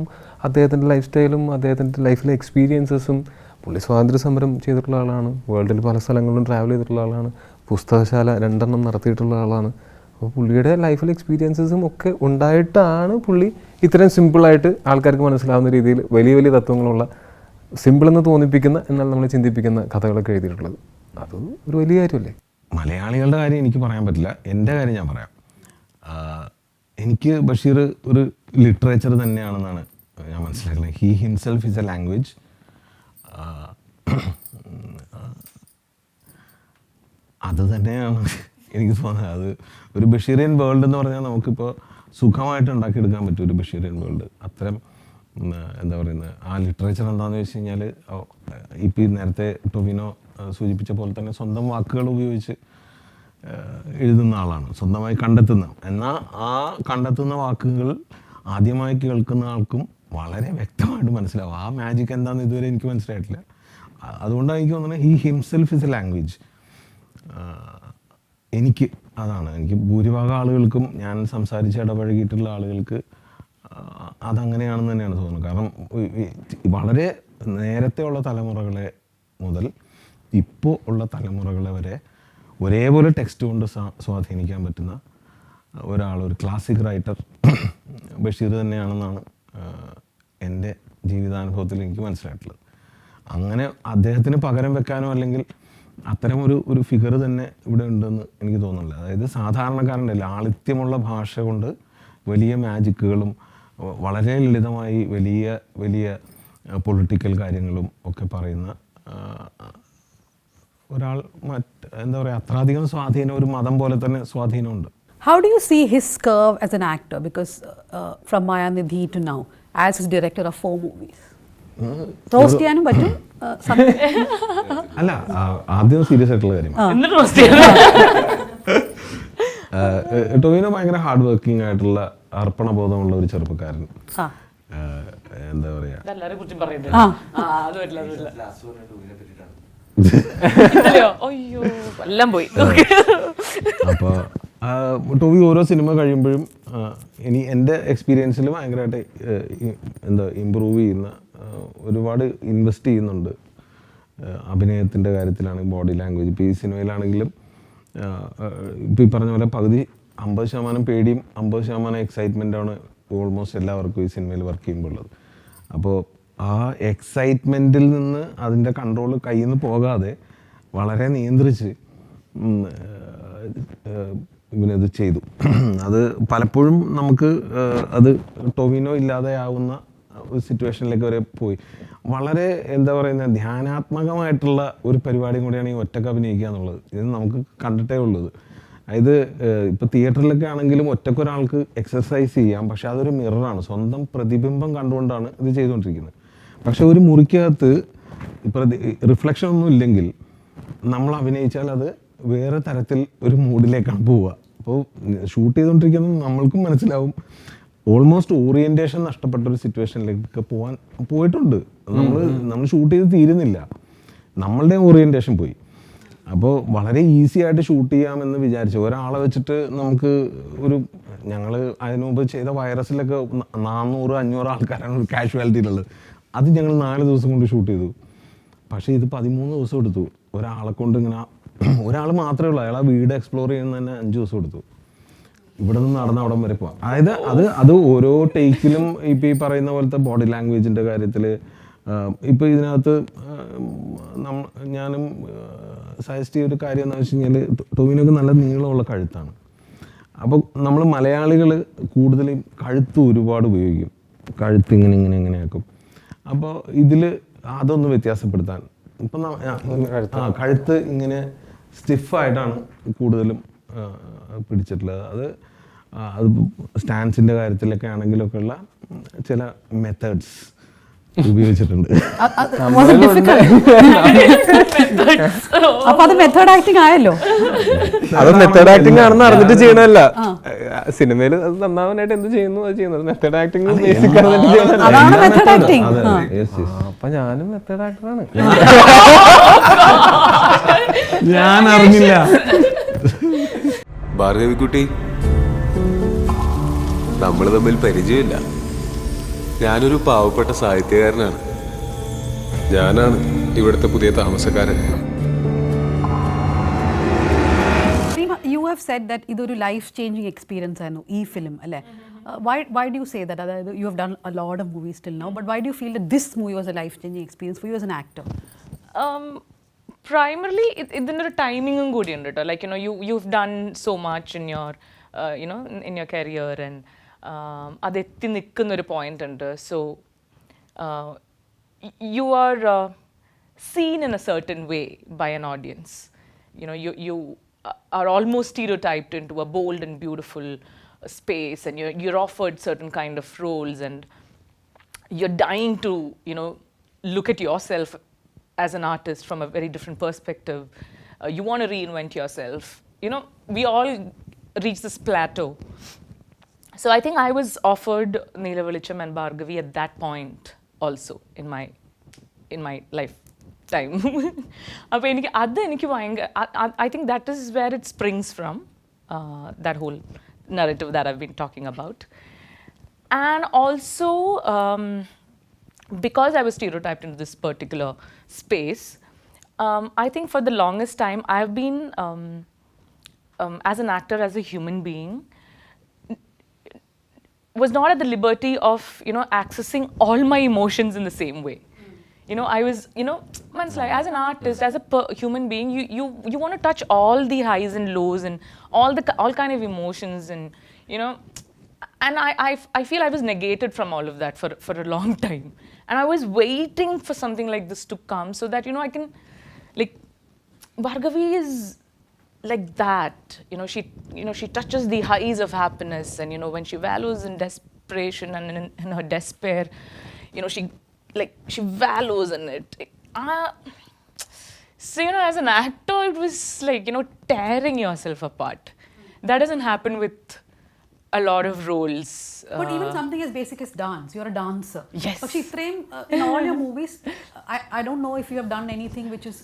അദ്ദേഹത്തിൻ്റെ ലൈഫ് സ്റ്റൈലും അദ്ദേഹത്തിൻ്റെ ലൈഫിലെ എക്സ്പീരിയൻസസും. പുള്ളി സ്വാതന്ത്ര്യ സമരം ചെയ്തിട്ടുള്ള ആളാണ്, വേൾഡിൽ പല സ്ഥലങ്ങളിലും ട്രാവൽ ചെയ്തിട്ടുള്ള ആളാണ്, പുസ്തകശാല 2 നടത്തിയിട്ടുള്ള ആളാണ്. അപ്പോൾ പുള്ളിയുടെ ലൈഫിലെ എക്സ്പീരിയൻസസും ഒക്കെ ഉണ്ടായിട്ടാണ് പുള്ളി ഇത്രയും സിമ്പിളായിട്ട് ആൾക്കാർക്ക് മനസ്സിലാവുന്ന രീതിയിൽ വലിയ വലിയ തത്വങ്ങളുള്ള സിമ്പിളെന്ന് തോന്നിപ്പിക്കുന്ന എന്നാൽ നമ്മളെ ചിന്തിപ്പിക്കുന്ന കഥകളൊക്കെ എഴുതിയിട്ടുള്ളത്. അത് ഒരു വലിയ കാര്യമല്ലേ. മലയാളികളുടെ കാര്യം എനിക്ക് പറയാൻ പറ്റില്ല, എൻ്റെ കാര്യം ഞാൻ പറയാം. എനിക്ക് ബഷീർ ഒരു ലിറ്ററേച്ചർ തന്നെയാണെന്നാണ് ഞാൻ മനസ്സിലാക്കുന്നത്. He himself is A language. അത് തന്നെയാണ് എനിക്ക് തോന്നുന്നത്. അത് ഒരു ബഷീറിയൻ വേൾഡ് എന്ന് പറഞ്ഞാൽ നമുക്കിപ്പോൾ സുഖമായിട്ട് ഉണ്ടാക്കിയെടുക്കാൻ പറ്റും ഒരു ബഷീറിയൻ വേൾഡ്. അത്തരം എന്താ പറയുന്നത് ആ ലിറ്ററേച്ചർ എന്താണെന്ന് വെച്ച് കഴിഞ്ഞാൽ ഇപ്പം നേരത്തെ ടൊവിനോ സൂചിപ്പിച്ച പോലെ തന്നെ സ്വന്തം വാക്കുകൾ ഉപയോഗിച്ച് എഴുതുന്ന ആളാണ്, സ്വന്തമായി കണ്ടെത്തുന്ന. എന്നാൽ ആ കണ്ടെത്തുന്ന വാക്കുകൾ ആദ്യമായി കേൾക്കുന്ന ആൾക്കും വളരെ വ്യക്തമായിട്ട് മനസ്സിലാവും. ആ മാജിക് എന്താണെന്ന് ഇതുവരെ എനിക്ക് മനസ്സിലായിട്ടില്ല. അതുകൊണ്ടാണ് എനിക്ക് തോന്നുന്നത് he himself is A language. എനിക്ക് ഭൂരിഭാഗം ആളുകൾക്കും ഞാൻ സംസാരിച്ച് ഇടപഴകിയിട്ടുള്ള ആളുകൾക്ക് അതങ്ങനെയാണെന്ന് തന്നെയാണ് തോന്നുന്നത്. കാരണം വളരെ നേരത്തെ ഉള്ള തലമുറകളെ മുതൽ ഇപ്പോൾ ഉള്ള തലമുറകളെ വരെ ഒരേപോലെ ടെക്സ്റ്റ് കൊണ്ട് സ്വാധീനിക്കാൻ പറ്റുന്ന ഒരു ക്ലാസിക് റൈറ്റർ ബഷീർ തന്നെയാണെന്നാണ് എൻ്റെ ജീവിതാനുഭവത്തിൽ എനിക്ക് മനസ്സിലായിട്ടുള്ളത്. അങ്ങനെ അദ്ദേഹത്തിന് പകരം വെക്കാനോ അല്ലെങ്കിൽ അത്തരം ഒരു ഫിഗർ തന്നെ ഇവിടെ ഉണ്ടെന്ന് എനിക്ക് തോന്നുന്നില്ല. അതായത് സാധാരണക്കാരൻ്റെ ലാളിത്യമുള്ള ഭാഷ കൊണ്ട് വലിയ മാജിക്കുകളും വളരെ ലളിതമായി വലിയ വലിയ പൊളിറ്റിക്കൽ കാര്യങ്ങളും ഒക്കെ പറയുന്ന ഒരാൾ എന്താ പറയുക, അത്രയധികം സ്വാധീനം ഒരു മതം പോലെ തന്നെ സ്വാധീനമുണ്ട്. How do you see his curve as an actor? Because from Mayanidhi to now, as his director of 4 movies. Roast ചെയ്യാനും പറ്റും. അല്ല, ആദ്യം സീരിയസ് ആയിട്ടുള്ള കാര്യം. എന്നിട്ട് roast ചെയ്യണം. ടൊവിനോ ഭയങ്കര ഹാർഡ് വർക്കിംഗ് ആയിട്ടുള്ള അർപ്പണബോധമുള്ള ഒരു ചെറുപ്പക്കാരൻ. ആ. എന്താ പറയാ, ഇതെല്ലാരെ കുറിച്ചും പറയുന്നത്. ആ. അത് പറ്റില്ല, അത് പറ്റില്ല. ഇല്ലയോ? അയ്യോ, എല്ലാം പോയി. അപ്പോൾ ടോവി ഓരോ സിനിമ കഴിയുമ്പോഴും ഇനി എൻ്റെ എക്സ്പീരിയൻസിൽ ഭയങ്കരമായിട്ട് എന്താ ഇമ്പ്രൂവ് ചെയ്യുന്ന, ഒരുപാട് ഇൻവെസ്റ്റ് ചെയ്യുന്നുണ്ട് അഭിനയത്തിൻ്റെ കാര്യത്തിലാണെങ്കിൽ, ബോഡി ലാംഗ്വേജ്. ഇപ്പോൾ ഈ സിനിമയിലാണെങ്കിലും ഇപ്പോൾ ഈ പറഞ്ഞ പോലെ പകുതി 50% പേടിയും 50% എക്സൈറ്റ്മെൻറ്റാണ് ഓൾമോസ്റ്റ് എല്ലാവർക്കും ഈ സിനിമയിൽ വർക്ക് ചെയ്യുമ്പോൾ ഉള്ളത്. അപ്പോൾ ആ എക്സൈറ്റ്മെൻറ്റിൽ നിന്ന് അതിൻ്റെ കൺട്രോൾ കയ്യിൽ നിന്ന് പോകാതെ വളരെ നിയന്ത്രിച്ച് ഇവനത് ചെയ്തു. അത് പലപ്പോഴും നമുക്ക് അത് ടൊവിനോ ഇല്ലാതെ ആവുന്ന ഒരു സിറ്റുവേഷനിലേക്ക് വരെ പോയി. വളരെ എന്താ പറയുന്നത്, ധ്യാനാത്മകമായിട്ടുള്ള ഒരു പരിപാടിയും കൂടിയാണ് ഈ ഒറ്റക്ക് അഭിനയിക്കുക എന്നുള്ളത്. ഇത് നമുക്ക് കണ്ടിട്ടേ ഉള്ളത്. അതായത് ഇപ്പോൾ തിയേറ്ററിലൊക്കെ ആണെങ്കിലും ഒറ്റക്കൊരാൾക്ക് എക്സസൈസ് ചെയ്യാം, പക്ഷെ അതൊരു മിററാണ്, സ്വന്തം പ്രതിബിംബം കണ്ടുകൊണ്ടാണ് ഇത് ചെയ്തുകൊണ്ടിരിക്കുന്നത്. പക്ഷെ ഒരു മുറിക്കകത്ത് ഇപ്പോൾ റിഫ്ലക്ഷൻ ഒന്നും ഇല്ലെങ്കിൽ നമ്മൾ അഭിനയിച്ചാൽ അത് വേറെ തരത്തിൽ ഒരു മൂഡിലേക്കാണ് പോവുക. അപ്പോൾ ഷൂട്ട് ചെയ്തുകൊണ്ടിരിക്കുന്നത് നമ്മൾക്കും മനസ്സിലാവും, ഓൾമോസ്റ്റ് ഓറിയൻറ്റേഷൻ നഷ്ടപ്പെട്ടൊരു സിറ്റുവേഷനിലേക്ക് പോയിട്ടുണ്ട്. നമ്മൾ ഷൂട്ട് ചെയ്ത് തീരുന്നില്ല, നമ്മളുടെ ഓറിയൻറ്റേഷൻ പോയി. അപ്പോൾ വളരെ ഈസി ആയിട്ട് ഷൂട്ട് ചെയ്യാമെന്ന് വിചാരിച്ചു ഒരാളെ വെച്ചിട്ട് നമുക്ക് ഞങ്ങൾ അതിനു മുമ്പ് ചെയ്ത വൈറസിലൊക്കെ 400-500 ആൾക്കാരാണ് ഒരു കാഷ്വാലിറ്റിയിലുള്ളത്. അത് ഞങ്ങൾ 4 ദിവസം കൊണ്ട് ഷൂട്ട് ചെയ്തു. പക്ഷേ ഇത് 13 ദിവസം എടുത്തു. ഒരാളെ കൊണ്ട് ഇങ്ങനെ, ഒരാൾ മാത്രമേ ഉള്ളൂ, അയാൾ ആ വീട് എക്സ്പ്ലോർ ചെയ്യുന്ന തന്നെ 5 ദിവസം എടുത്തു. ഇവിടെ നിന്ന് നടന്ന് അവിടം വരെ പോവാം. അതായത് അത് ഓരോ ടേക്കിലും ഇപ്പോൾ ഈ പറയുന്ന പോലത്തെ ബോഡി ലാംഗ്വേജിൻ്റെ കാര്യത്തിൽ ഇപ്പോൾ ഇതിനകത്ത് ഞാനും സജസ്റ്റ് ചെയ്തൊരു കാര്യം എന്ന് വെച്ച് കഴിഞ്ഞാൽ, ടൊവിനോക്ക് നല്ല നീളമുള്ള കഴുത്താണ്. അപ്പോൾ നമ്മൾ മലയാളികൾ കൂടുതലും കഴുത്ത് ഒരുപാട് ഉപയോഗിക്കും, കഴുത്ത് ഇങ്ങനെ ആക്കും. അപ്പോൾ ഇതിൽ അതൊന്ന് വ്യത്യാസപ്പെടുത്താൻ ഇപ്പം കഴുത്ത് ഇങ്ങനെ സ്റ്റിഫായിട്ടാണ് കൂടുതലും പിടിച്ചിട്ടുള്ളത്. അത് സ്റ്റാൻസിൻ്റെ കാര്യത്തിലൊക്കെ ആണെങ്കിലൊക്കെ ഉള്ള ചില മെത്തേഡ്സ് ഉപയോഗിച്ചിട്ടുണ്ട്. അപ്പൊ അത് മെത്തേഡ് ആക്ടിങ് ആയല്ലോ. അത് മെത്തേഡ് ആക്ടിങ് ആണെന്ന് അറിഞ്ഞിട്ട് ചെയ്യണമല്ല. സിനിമയിൽ അത് നന്നാവാനായിട്ട് എന്ത് ചെയ്യുന്നു അത് ചെയ്യുന്നത് മെത്തേഡ് ആക്ടിങ്. അതാണ് മെത്തേഡ് ആക്ടിങ്. അപ്പൊ ഞാനും മെത്തേഡ് ആക്ടറാണ്. ഞാൻ അറിഞ്ഞില്ല. ഭാർഗവിക്കുട്ടി, നമ്മൾ തമ്മിൽ പരിചയമില്ല. ഞാനൊരു പാവപ്പെട്ട സാഹിത്യകാരനാണ്. ഞാനാണ് ഇവിടുത്തെ പുതിയ താമസക്കാരൻ. You have said that ഇതൊരു ലൈഫ് ചേഞ്ചിങ് എക്സ്പീരിയൻസ് ആയിരുന്നു ഈ ഫിലിം, അല്ലേ? Why do you say that? അതായത് you have done a lot of movies till now, but why do you feel that this movie was a life changing experience for you as an actor? Primarily ഇതിൻ്റെ ഒരു ടൈമിങ്ങും കൂടിയുണ്ട് കേട്ടോ. Like you've done so much in your in your career, and അതെത്തി നിൽക്കുന്നൊരു point ഉണ്ട്. So you are seen in a certain way by an audience. You are almost stereotyped into a bold and beautiful space, and you're offered certain kind of roles, and you're dying to look at yourself as an artist from a very different perspective. You want to reinvent yourself. We all reach this plateau. So I think I was offered Neelavelicham and Bhargavi at that point also in my lifetime. അപ്പോൾ എനിക്ക് ഭയങ്കര, I think that is where it springs from, that whole narrative that I've been talking about. And also because I was stereotyped into this particular space, I think for the longest time I've been as an actor, as a human being, was not at the liberty of accessing all my emotions in the same way. I was like, as an artist, as a human being, you want to touch all the highs and lows and all kind of emotions, and and I feel I was negated from all of that for a long time, and I was waiting for something like this to come so that I can, like, Bhargavi is like that. She touches the highs of happiness, and when she wallows in desperation and in her despair, she like she values in it. So, you know, as an actor, it was like, you know, tearing yourself apart. That doesn't happen with a lot of roles. But even something as basic as dance, you're a dancer. Yes. But in all your movies, I don't know if you have done anything which is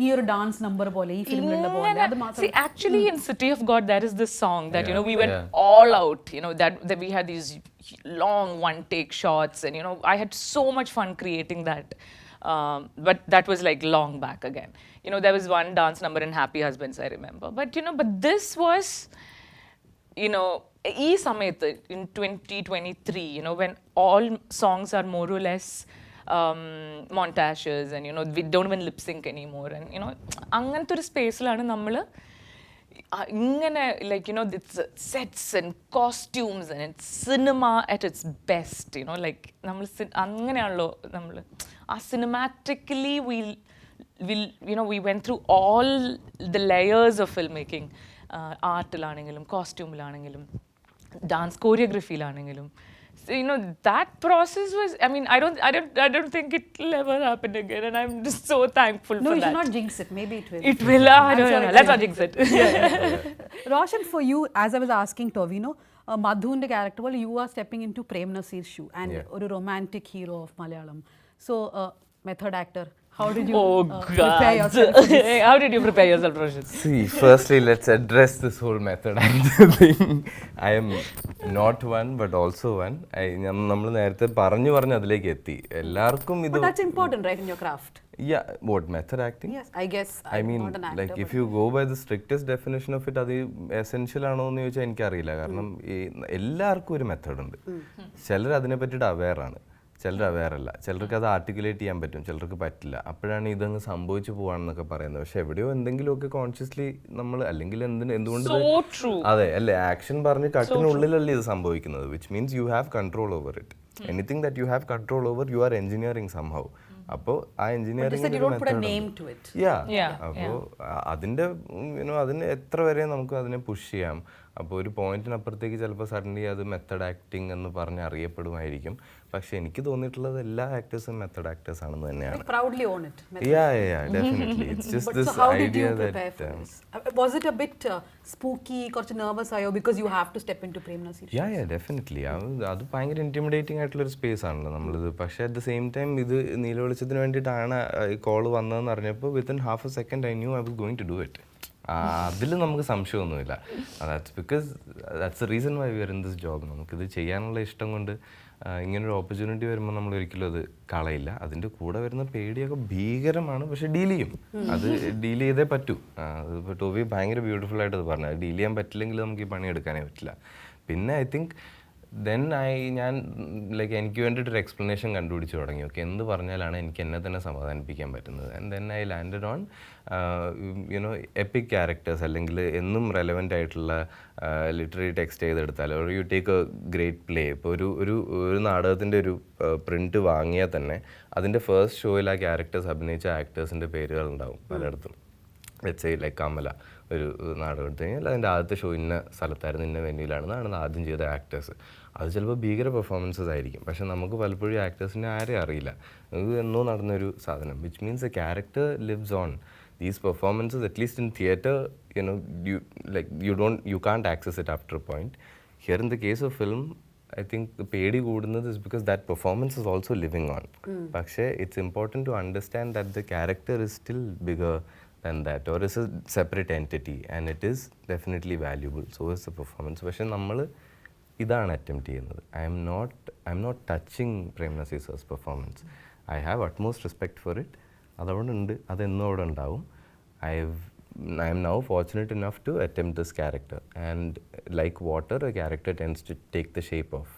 ഈ ഒരു dance number പോലെ ഈ ഫിലിമിലുള്ള പോലെ അത് മാത്രം. See, actually in City of God there is this song that you know we went all out, you know, that we had these long one take shots, and you know I had so much fun creating that. But that was like long back again. You know, there was one dance number in Happy Husbands, I remember. But you know, but this was, you know, ee samayathu in 2023, you know, when all songs are more or less montages, and you know we don't even lip sync anymore, and you know അങ്ങനത്തെ ഒരു സ്പേസിലാണ് നമ്മൾ ഇങ്ങനെ like you know it's sets and costumes and it's cinema at its best, you know, like നമ്മൾ അങ്ങനെയാണല്ലോ നമ്മൾ cinematically we'll you know we went through all the layers of filmmaking, ആർട്ടിലാണെങ്കിലും കോസ്റ്റ്യൂമിലാണെങ്കിലും dance കോറിയോഗ്രഫിയിലാണെങ്കിലും. So, you know, that process was, I mean, I don't think it will ever happen again, and I'm just so thankful No, for you that. should not jinx it. Maybe it will. It will. I don't know. Let's not jinx it. Roshan, for you, as I was asking Tovino, Madhu's character, well, you are stepping into Prem Nasir's shoe and a romantic hero of Malayalam. So, method actor, how did you prepare yourself for this? How did you prepare yourself, Roshan? See, firstly, let's address this whole method actor thing. I am not one, but also one. നമ്മൾ നേരത്തെ പറഞ്ഞു അതിലേക്ക് എത്തി. എല്ലാവർക്കും ഇത്. But that's important, right, in your craft? Yeah, what, method acting? Yes, I guess. I mean, not an actor, like if you go by the strictest definition of it, അത് essential ആണോ എന്ന് ചോദിച്ചാൽ എനിക്കറിയില്ല. കാരണം എല്ലാവർക്കും ഒരു മെത്തേഡ് ഉണ്ട്. ചിലർ അതിനെ പറ്റിയിട്ട് അവെയർ ആണ്, ചിലർ അവെയർ അല്ല, ചിലർക്ക് അത് ആർട്ടിക്കുലേറ്റ് ചെയ്യാൻ പറ്റും, ചിലർക്ക് പറ്റില്ല. അപ്പോഴാണ് ഇതങ്ങ് സംഭവിച്ചു പോവാണെന്നൊക്കെ പറയുന്നത്. പക്ഷെ എവിടെയോ എന്തെങ്കിലുമൊക്കെ കോൺഷ്യസ്ലി നമ്മൾ അല്ലെങ്കിൽ എന്തുകൊണ്ട് അതെ അല്ലേ ആക്ഷൻ പറഞ്ഞ് കട്ടിനുള്ളിലല്ലേ ഇത് സംഭവിക്കുന്നത്. Which means you have control over it. Anything that you have control over you are engineering somehow. അപ്പോൾ ആ എഞ്ചിനീയറിംഗ് അപ്പോൾ അതിൻ്റെ അതിന് എത്ര വരെ നമുക്ക് അതിനെ പുഷ് ചെയ്യാം. അപ്പോൾ ഒരു പോയിന്റിനപ്പുറത്തേക്ക് ചിലപ്പോൾ സഡൻലി അത് മെത്തഡ് ആക്ടിങ് എന്ന് പറഞ്ഞ് അറിയപ്പെടുമായിരിക്കും. പക്ഷെ എനിക്ക് തോന്നിയിട്ടുള്ളത് എല്ലാ ആക്ടേഴ്സും മെത്തഡ് ആക്ടേഴ്സ് ആണെന്ന് തന്നെയാണ്. ഡെഫിനറ്റ്ലി അത് ഭയങ്കര ഇന്റിമിഡേറ്റിംഗ് ആയിട്ടുള്ളൊരു സ്പേസ് ആണല്ലോ നമ്മളിത്. പക്ഷെ അറ്റ് ദ സെയിം ടൈം ഇത് നീലവെളിച്ചത്തിന് വേണ്ടിയിട്ടാണ് ഈ കോള് വന്നതെന്ന് അറിഞ്ഞപ്പോൾ within half a second I knew I was going to do it. അതിൽ നമുക്ക് സംശയമൊന്നുമില്ല. That's because that's the reason why we are in this job. നമുക്കിത് ചെയ്യാനുള്ള ഇഷ്ടം കൊണ്ട് ഇങ്ങനൊരു ഓപ്പർച്യൂണിറ്റി വരുമ്പോൾ നമ്മൾ ഒരിക്കലും അത് കളയില്ല. അതിൻ്റെ കൂടെ വരുന്ന പേടിയൊക്കെ ഭീകരമാണ്, പക്ഷെ ഡീൽ ചെയ്യും. അത് ഡീൽ ചെയ്തേ പറ്റൂ. അതിപ്പോൾ ടോവി ഭയങ്കര ബ്യൂട്ടിഫുൾ ആയിട്ട് അത് പറഞ്ഞു. അത് ഡീൽ ചെയ്യാൻ പറ്റില്ലെങ്കിൽ നമുക്ക് ഈ പണി എടുക്കാനേ പറ്റില്ല. പിന്നെ ഐ തിങ്ക് ഞാൻ ലൈക്ക് എനിക്ക് വേണ്ടിയിട്ടൊരു എക്സ്പ്ലനേഷൻ കണ്ടുപിടിച്ച് തുടങ്ങി. ഓക്കെ, എന്ത് പറഞ്ഞാലാണ് എനിക്ക് എന്നെ തന്നെ സമാധാനിപ്പിക്കാൻ പറ്റുന്നത്. And then I landed on you know EPIC characters, അല്ലെങ്കിൽ എന്നും റെലവൻ്റ് ആയിട്ടുള്ള ലിറ്റററി ടെക്സ്റ്റ് ചെയ്തെടുത്താൽ ഒരു you take A great play. ഇപ്പോൾ ഒരു നാടകത്തിൻ്റെ ഒരു പ്രിൻറ്റ് വാങ്ങിയാൽ തന്നെ അതിൻ്റെ ഫസ്റ്റ് ഷോയിൽ ആ ക്യാരക്ടേഴ്സ് അഭിനയിച്ച ആക്ടേഴ്സിൻ്റെ പേരുകളുണ്ടാവും പലയിടത്തും. ലെറ്റ്സ് ലൈക്ക് കമല ഒരു നാടകം എടുത്തു കഴിഞ്ഞാൽ അതിൻ്റെ ആദ്യത്തെ ഷോ ഇന്ന സ്ഥലത്തായിരുന്നു, ഇന്ന വെന്യൂലാണെന്നാണ് ആദ്യം ചെയ്ത ആക്ടേഴ്സ്. അത് ചിലപ്പോൾ ഭീകര പെർഫോമൻസസ് ആയിരിക്കും, പക്ഷെ നമുക്ക് പലപ്പോഴും ആക്ടേഴ്സിനെ ആരെയും അറിയില്ല. അത് എന്നോ നടന്നൊരു സാധനം. Which means A character lives on. These performances, at least in theatre, you can't access it after a point. Here in the case of film, I think the pedi koodunathu is because that performance is also living on. Pakshe it's important to understand that the character is still bigger than that, or is a separate entity, and it is definitely valuable. So is the performance. Pakshe nammal idana attempt cheyyunnathu. I'm not touching Prem Nasir's performance. I have utmost respect for it. അതുകൊണ്ടുണ്ട്, അതെന്നും അവിടെ ഉണ്ടാവും. I am now fortunate enough to attempt this character. And like water, a character tends to take the shape of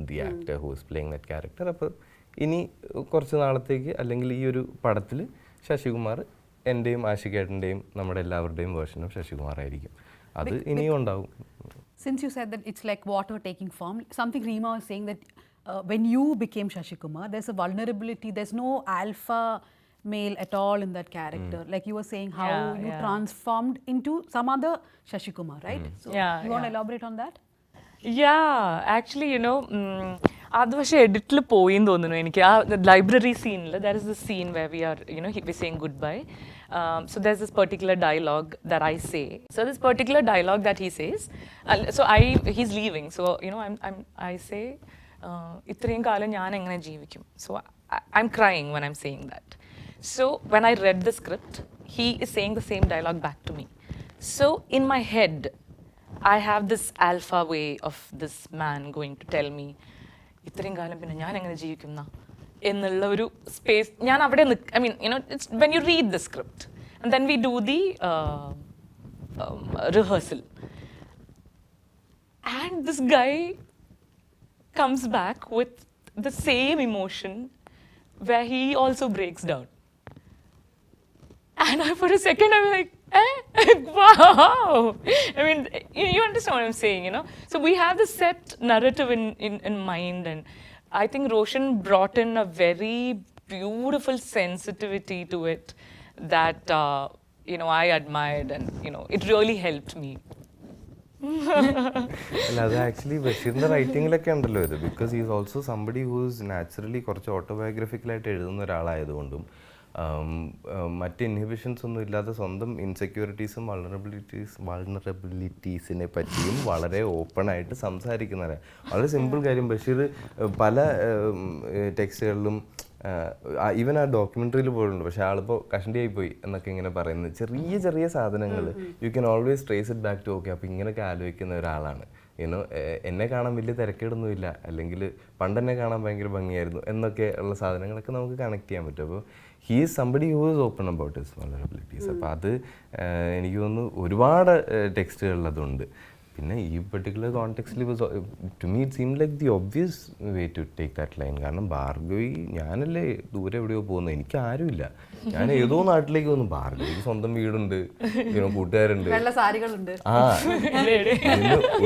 the actor who is playing that character. അപ്പോൾ ഇനി കുറച്ച് നാളത്തേക്ക് അല്ലെങ്കിൽ ഈ ഒരു പടത്തിൽ ശശികുമാർ എൻ്റെയും ആഷിഖേട്ടൻ്റെയും നമ്മുടെ എല്ലാവരുടെയും വേർഷൻ ഓഫ് ശശികുമാർ ആയിരിക്കും. അത് ഇനിയും ഉണ്ടാവും. Since you said that it's like water taking form, something Rima was saying that when you became Shashikumar, there's a vulnerability, there's no alpha male at all in that character. Like you were saying how you transformed into some other Shashikumar, right? So you want to elaborate on that? Yeah, actually, അത് പക്ഷേ എഡിറ്റിൽ പോയിന്ന് തോന്നുന്നു എനിക്ക്. ആ library സീനിൽ there is the scene where we are we saying good bye. So there's this particular dialogue that I say. So this particular dialogue that he says, he's leaving. So I say, ഇത്രയും കാലം ഞാൻ എങ്ങനെ ജീവിക്കും? So I'm crying when I'm saying that. So when I read the script, he is saying the same dialogue back to me. So in my head, I have this alpha way of this man going to tell me, ഇത്രയും കാലം പിന്നെ ഞാൻ എങ്ങനെ ജീവിക്കുന്ന എന്നുള്ള ഒരു space ഞാൻ അവിടെ I mean, it's when you read the script and then we do the rehearsal and this guy comes back with the same emotion where he also breaks down. And for a second I was like, wow! I mean, you understand what I'm saying, So we have the set narrative in mind, and I think Roshan brought in a very beautiful sensitivity to it that, I admired, and, it really helped me. അല്ല അത് actually ബഷീറിൻ്റെ റൈറ്റിങ്ങിലൊക്കെ ഉണ്ടല്ലോ ഇത്, because is also somebody whose naturally കുറച്ച് ഓട്ടോബയോഗ്രഫിക്കലായിട്ട് എഴുതുന്ന ഒരാളായതുകൊണ്ടും മറ്റ് ഇൻഹിബിഷൻസ് ഒന്നും ഇല്ലാതെ സ്വന്തം ഇൻസെക്യൂരിറ്റീസും വൾണറബിലിറ്റീസിനെ പറ്റിയും വളരെ ഓപ്പണായിട്ട് സംസാരിക്കുന്നവരാണ്. വളരെ സിമ്പിൾ കാര്യം, ബഷീർ പല ടെക്സ്റ്റുകളിലും ഈവൻ ആ ഡോക്യുമെൻ്ററിയിൽ പോയിട്ടുണ്ട്, പക്ഷേ ആളിപ്പോൾ കഷണ്ടിയായി പോയി എന്നൊക്കെ ഇങ്ങനെ പറയുന്നത് ചെറിയ ചെറിയ സാധനങ്ങൾ you can always trace it back to okay അപ്പോൾ ഇങ്ങനെയൊക്കെ ആലോചിക്കുന്ന ഒരാളാണ്. എന്നെ കാണാൻ വലിയ തിരക്കേടൊന്നുമില്ല, അല്ലെങ്കിൽ പണ്ടെന്നെ കാണാൻ ഭയങ്കര ഭംഗിയായിരുന്നു എന്നൊക്കെ ഉള്ള സാധനങ്ങളൊക്കെ നമുക്ക് കണക്ട് ചെയ്യാൻ പറ്റും. അപ്പോൾ he is somebody who is open about his vulnerabilities. അപ്പോൾ അത് എനിക്ക് തോന്നുന്നു ഒരുപാട് ടെക്സ്റ്റുകളിൽ അതുണ്ട്. പിന്നെ ഈ പെർട്ടിക്കുലർ കോണ്ടെക്സ്റ്റിൽ to me it seem like the obvious way to take that line. കാരണം ഭാർഗവി ഞാനല്ലേ ദൂരെ എവിടെയോ പോകുന്നത്, എനിക്ക് ആരുമില്ല, ഞാൻ ഏതോ നാട്ടിലേക്ക് പോകുന്നു, ഭാർഗവിക്ക് സ്വന്തം വീടുണ്ട്, കൂട്ടുകാരുണ്ട്,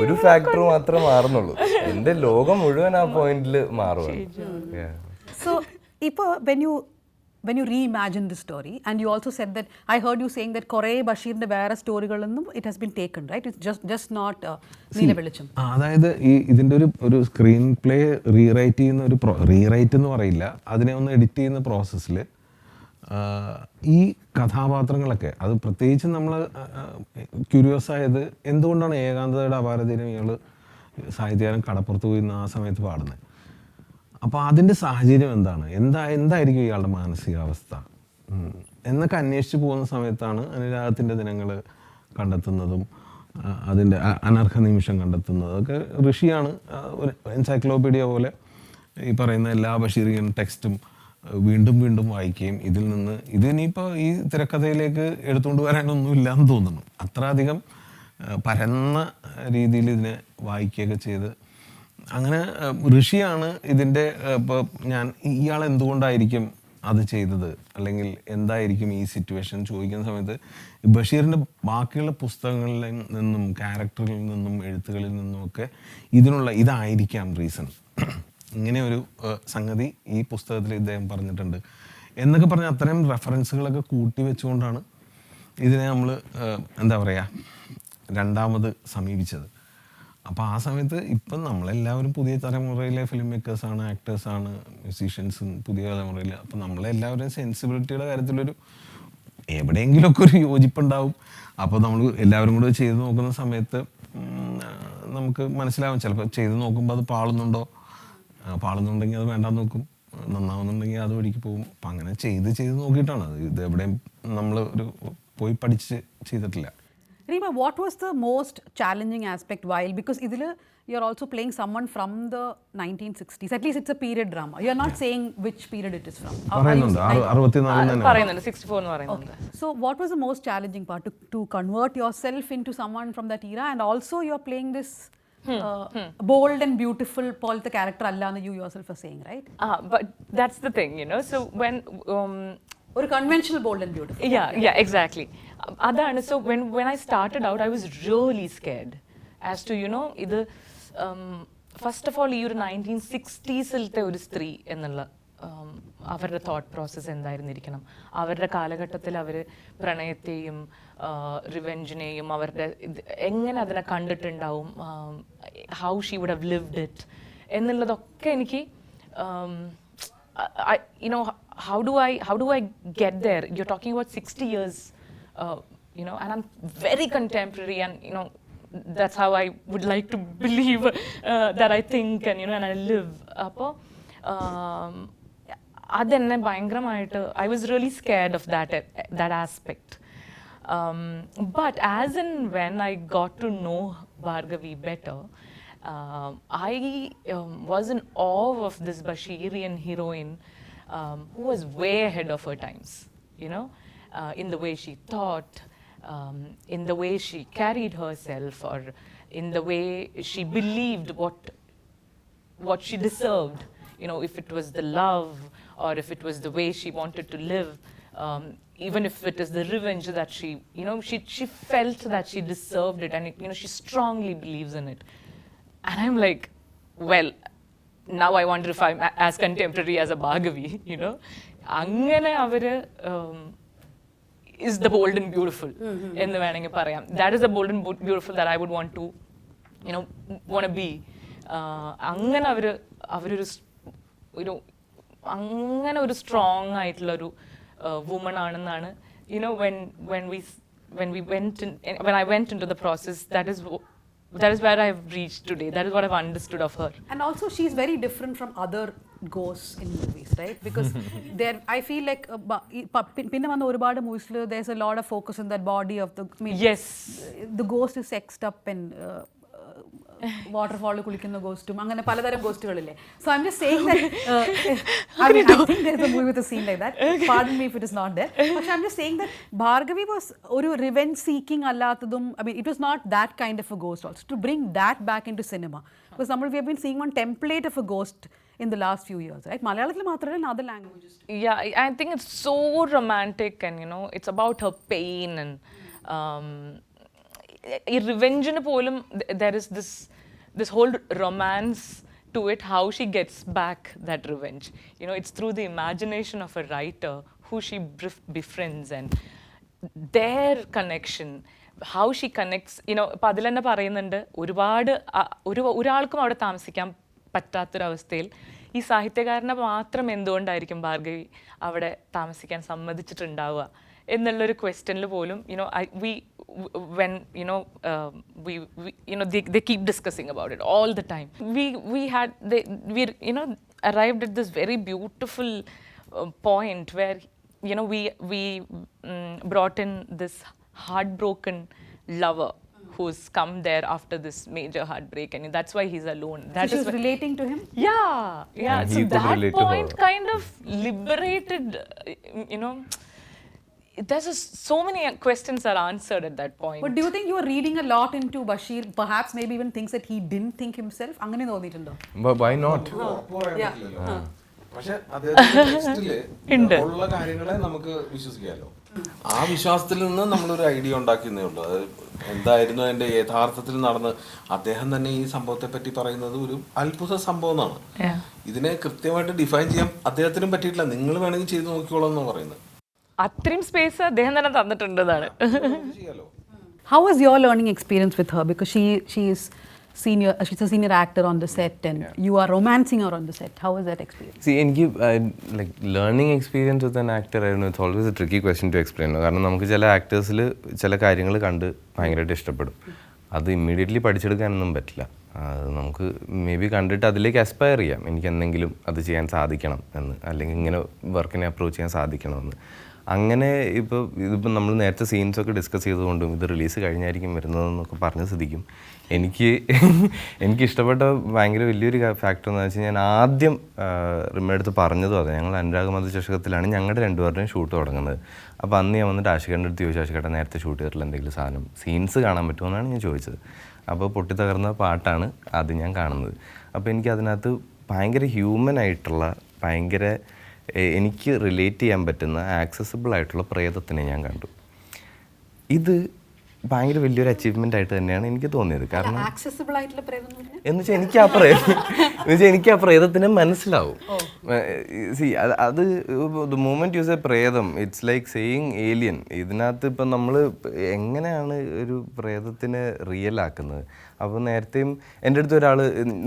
ഒരു ഫാക്ടർ മാത്രമേ മാറുന്നുള്ളൂ, എൻ്റെ ലോകം മുഴുവൻ ആ പോയിന്റിൽ മാറുകയാണ്. So ഇപ്പോൾ when you reimagine the story, and you also said that, I heard you saying that കുറേ ബഷീറിന്റെ വേറെ സ്റ്റോറികളൊന്നും it has been taken, right? It's just not Neelavelicham. അതായത് ഇതിൻ്റെ ഒരു സ്ക്രീൻ പ്ലേ റീറൈറ്റ് ചെയ്യുന്ന റീറൈറ്റ് എന്ന് പറയില്ല, അതിനെ ഒന്ന് എഡിറ്റ് ചെയ്യുന്ന പ്രോസസ്സിൽ ഈ കഥാപാത്രങ്ങളൊക്കെ അത് പ്രത്യേകിച്ച് നമ്മൾ ക്യൂരിയസ് ആയത് എന്തുകൊണ്ടാണ് ഏകാന്തതയുടെ അപാരതീനം ഇയാൾ സാഹിത്യകാരൻ കടപ്പുറത്ത് പോയി ആ സമയത്ത് പാടുന്നത്. അപ്പോൾ അതിൻ്റെ സാഹചര്യം എന്തായിരിക്കും ഇയാളുടെ മാനസികാവസ്ഥ എന്നൊക്കെ അന്വേഷിച്ച് പോകുന്ന സമയത്താണ് അനുരാഗത്തിൻ്റെ ദിനങ്ങൾ കണ്ടെത്തുന്നതും അതിൻ്റെ അനർഹ നിമിഷം കണ്ടെത്തുന്നതും ഒക്കെ ഋഷിയാണ്. ഒരു എൻസൈക്ലോപീഡിയ പോലെ ഈ പറയുന്ന എല്ലാ ബഷീറിയൻ ടെക്സ്റ്റും വീണ്ടും വീണ്ടും വായിക്കുകയും ഇതിനിപ്പോൾ ഈ തിരക്കഥയിലേക്ക് എടുത്തുകൊണ്ട് വരാനൊന്നുമില്ല എന്ന് തോന്നുന്നു. അത്ര അധികം പരന്ന രീതിയിൽ ഇതിനെ വായിക്കുകയൊക്കെ ചെയ്ത് അങ്ങനെ ഋഷിയാണ് ഇതിൻ്റെ ഇപ്പോൾ ഇയാൾ എന്തുകൊണ്ടായിരിക്കും അത് ചെയ്തത്, അല്ലെങ്കിൽ എന്തായിരിക്കും ഈ സിറ്റുവേഷൻ ചോദിക്കുന്ന സമയത്ത് ബഷീറിൻ്റെ ബാക്കിയുള്ള പുസ്തകങ്ങളിൽ നിന്നും ക്യാരക്ടറിൽ നിന്നും എഴുത്തുകളിൽ നിന്നുമൊക്കെ ഇതായിരിക്കാം റീസൺ, ഇങ്ങനെ ഒരു സംഗതി ഈ പുസ്തകത്തിൽ ഇദ്ദേഹം പറഞ്ഞിട്ടുണ്ട് എന്നൊക്കെ പറഞ്ഞ് അത്തരം റെഫറൻസുകളൊക്കെ കൂട്ടി വെച്ചുകൊണ്ടാണ് ഇതിനെ നമ്മൾ രണ്ടാമത് സമീപിച്ചത്. അപ്പോൾ ആ സമയത്ത് ഇപ്പം നമ്മളെല്ലാവരും പുതിയ തലമുറയിലെ ഫിലിം മേക്കേഴ്സാണ്, ആക്ടേഴ്സാണ്, മ്യൂസീഷ്യൻസും പുതിയ തലമുറയിൽ. അപ്പം നമ്മളെല്ലാവരും സെൻസിബിലിറ്റിയുടെ കാര്യത്തിലൊരു എവിടെയെങ്കിലുമൊക്കെ ഒരു യോജിപ്പുണ്ടാവും. അപ്പോൾ നമ്മൾ എല്ലാവരും കൂടെ ചെയ്ത് നോക്കുന്ന സമയത്ത് നമുക്ക് മനസ്സിലാവും, ചിലപ്പോൾ ചെയ്ത് നോക്കുമ്പോൾ അത് പാളുന്നുണ്ടെങ്കിൽ അത് വേണ്ടാന്ന് നോക്കും, നന്നാവുന്നുണ്ടെങ്കിൽ അത് വഴിക്ക് പോകും. അപ്പം അങ്ങനെ ചെയ്ത് നോക്കിയിട്ടാണ് ഇത് എവിടെയും നമ്മൾ പോയി പഠിച്ച് ചെയ്തിട്ടില്ല. Rima, what was the most challenging aspect while, because you're also playing someone from the 1960s, at least it's a period drama, you're not saying which period it is from. പറയുന്നുണ്ട് 64 എന്ന് പറയുന്നുണ്ട്. So what was the most challenging part to convert yourself into someone from that era, and also you're playing this bold and beautiful പോലത്തെ character അല്ലാന്ന് you yourself are saying, right? But that's the thing, so when ഒരു conventional bold and beautiful. Yeah, exactly. Adana, so when I started out, I was really scared as to, ഇത് first of all ഈ ഒരു 1960s ഒരു സ്ത്രീ എന്നുള്ള അവരുടെ thought process എന്തായിരുന്നിരിക്കണം, അവരുടെ കാലഘട്ടത്തിൽ അവർ പ്രണയത്തെയും റിവെഞ്ചിനെയും അവരുടെ എങ്ങനെ അതിനെ കണ്ടിട്ടുണ്ടാവും, how she would have lived it എന്നുള്ളതൊക്കെ എനിക്ക് you know, how do I get there? You're talking about 60 years, you know, and I'm very contemporary, and you know, that's how I would like to believe that I think, and you know, and I live. Appo adanne bhayangaramayitte I was really scared of that aspect. But as and when I got to know Bhargavi better, I was in awe of this Basheerian heroine who was way ahead of her times, you know, in the way she thought, in the way she carried herself, or in the way she believed what she deserved, you know, if it was the love or if it was the way she wanted to live, even if it is the revenge that she, you know, she felt that she deserved it, and it, you know, she strongly believes in it. And I'm like, well, now I wonder if I'm as contemporary as a Bhargavi, you know. Angane avaru is the bold and beautiful ennu venenge parayam. That is the bold and beautiful that I would want to, you know, want to be. Angane avaru you know, angane oru strong aayittulla oru woman aanennanu, you know, when I went into the process, that is where I've reached today. That is what I've understood of her. And also she's very different from other ghosts in movies, right? Because there, I feel like pinna vanna orupaadu movies lu there's a lot of focus on that body of the, I mean, Yes. the ghost is sexed up and വാട്ടർഫാളിൽ കുളിക്കുന്ന ഗോസ്റ്റും അങ്ങനെ പലതരം ഗോസ്റ്റുകളില്ലേ. So I am just saying that I think there is a movie with a scene like that. Pardon me if it is not there. But I'm just saying that Bhargavi was ഒരു revenge seeking അല്ലാത്തതും, I mean, it was not that kind of a ghost also. To bring that back into cinema, because we have been seeing one template of a ghost in the last few years, right? Malayalam മാത്രമല്ല, in other languages. Yeah, I think it's so romantic, and you know, it's about her pain, and revenge in polum, there is this whole romance to it, how she gets back that revenge. You know, it's through the imagination of a writer who she befriends, and their connection, how she connects, you know, ഇപ്പം അതിൽ തന്നെ പറയുന്നുണ്ട്, ഒരാൾക്കും അവിടെ താമസിക്കാൻ പറ്റാത്തൊരവസ്ഥയിൽ ഈ സാഹിത്യകാരനെ മാത്രം എന്തുകൊണ്ടായിരിക്കും ഭാർഗവി അവിടെ താമസിക്കാൻ സമ്മതിച്ചിട്ടുണ്ടാവുക എന്നുള്ളൊരു ക്വസ്റ്റ്യനിൽ പോലും, you know, when you know, we you know, they keep discussing about it all the time. We you know, arrived at this very beautiful point where, you know, we brought in this heartbroken lover who's come there after this major heartbreak, and that's why he's alone. That so is relating to him. Yeah. So that point kind of liberated, you know, there's so many questions are answered at that point. But do you think you were reading a lot into Basheer, perhaps maybe even things that he didn't think himself? അങ്ങനെ തോന്നിയിട്ടുണ്ടോ? But why not? പക്ഷെ അദ്ദേഹത്തിന്റെ ടെക്സ്റ്റില് ഉള്ള കാര്യങ്ങളെ നമുക്ക് വിശ്വസിക്കാമല്ലോ. ആ വിശ്വാസത്തിൽ നിന്ന് നമ്മളൊരു ഐഡിയ ഉണ്ടാക്കുന്നേ ഉള്ളൂ. അത് എന്തായിരുന്നു അതിന്റെ യഥാർത്ഥത്തിൽ നടന്ന് അദ്ദേഹം തന്നെ ഈ സംഭവത്തെ പറ്റി പറയുന്നത് ഒരു അത്ഭുത സംഭവം എന്നാണ്. ഇതിനെ കൃത്യമായിട്ട് ഡിഫൈൻ ചെയ്യാൻ അദ്ദേഹത്തിനും പറ്റിയിട്ടില്ല. നിങ്ങൾ വേണമെങ്കിൽ ചെയ്ത് നോക്കിക്കോളാം എന്നാണ് പറയുന്നത്. അത്രയും സ്പേസ് അദ്ദേഹം തന്നെ തന്നിട്ടുണ്ടെന്നാണ്. How was your learning experience with her? Because she's a senior actor on the set, and you are romancing her on the set. How was that experience? See, എനിക്ക് like learning experience with an actor, I don't know, it's always a tricky question to explain. കാരണം നമുക്ക് ചില ആക്ടേഴ്സിൽ ചില കാര്യങ്ങൾ കണ്ട് ഭയങ്കരമായിട്ട് ഇഷ്ടപ്പെടും. അത് ഇമ്മീഡിയറ്റ്ലി പഠിച്ചെടുക്കാനൊന്നും പറ്റില്ല. അത് നമുക്ക് മേ ബി കണ്ടിട്ട് അതിലേക്ക് അസ്പയർ ചെയ്യാം, എനിക്ക് എന്തെങ്കിലും അത് ചെയ്യാൻ സാധിക്കണം എന്ന്, അല്ലെങ്കിൽ ഇങ്ങനെ വർക്കിനെ അപ്രോച്ച് ചെയ്യാൻ സാധിക്കണമെന്ന്. അങ്ങനെ ഇതിപ്പോൾ നമ്മൾ നേരത്തെ സീൻസൊക്കെ ഡിസ്കസ് ചെയ്തുകൊണ്ടും ഇത് റിലീസ് കഴിഞ്ഞായിരിക്കും വരുന്നതെന്നൊക്കെ പറഞ്ഞ് സ്ഥിതിക്കും എനിക്കിഷ്ടപ്പെട്ട ഭയങ്കര വലിയൊരു ഫാക്ടർ എന്ന് വെച്ചാൽ, ഞാൻ ആദ്യം റിമയുടെ അടുത്ത് പറഞ്ഞതും അതെ, ഞങ്ങൾ അനുരാഗമത ചഷകത്തിലാണ് ഞങ്ങളുടെ രണ്ടുപേരുടെയും ഷൂട്ട് തുടങ്ങുന്നത്. അപ്പോൾ അന്ന് ഞാൻ വന്നിട്ട് ആഷിഖേട്ടൻ്റെ അടുത്ത് ചോദിച്ചു, ആഷിഖേട്ടൻ നേരത്തെ ഷൂട്ട് ചെയ്തിട്ടുള്ള എന്തെങ്കിലും സാധനം സീൻസ് കാണാൻ പറ്റുമെന്നാണ് ഞാൻ ചോദിച്ചത്. അപ്പോൾ പൊട്ടിത്തകർന്ന പാട്ടാണ് അത് ഞാൻ കാണുന്നത്. അപ്പോൾ എനിക്കതിനകത്ത് ഭയങ്കര ഹ്യൂമൻ ആയിട്ടുള്ള, ഭയങ്കര എനിക്ക് റിലേറ്റ് ചെയ്യാൻ പറ്റുന്ന, ആക്സസിബിൾ ആയിട്ടുള്ള പ്രേതത്തിനെ ഞാൻ കണ്ടു. ഇത് ഭയങ്കര വലിയൊരു അച്ചീവ്മെൻ്റ് ആയിട്ട് തന്നെയാണ് എനിക്ക് തോന്നിയത്. കാരണം ആക്സസിബിൾ ആയിട്ടുള്ള പ്രേതം എന്ന് വെച്ചാൽ എനിക്ക് ആ പ്രേതത്തിനെ മനസ്സിലാവും. സി അത് ദ മൂമെന്റ് യു സേ പ്രേതം, ഇറ്റ്സ് ലൈക്ക് സേയിങ് ഏലിയൻ. ഇതിനകത്ത് ഇപ്പം നമ്മൾ എങ്ങനെയാണ് ഒരു പ്രേതത്തിനെ റിയൽ ആക്കുന്നത്? അപ്പോൾ നേരത്തെയും എൻ്റെ അടുത്ത് ഒരാൾ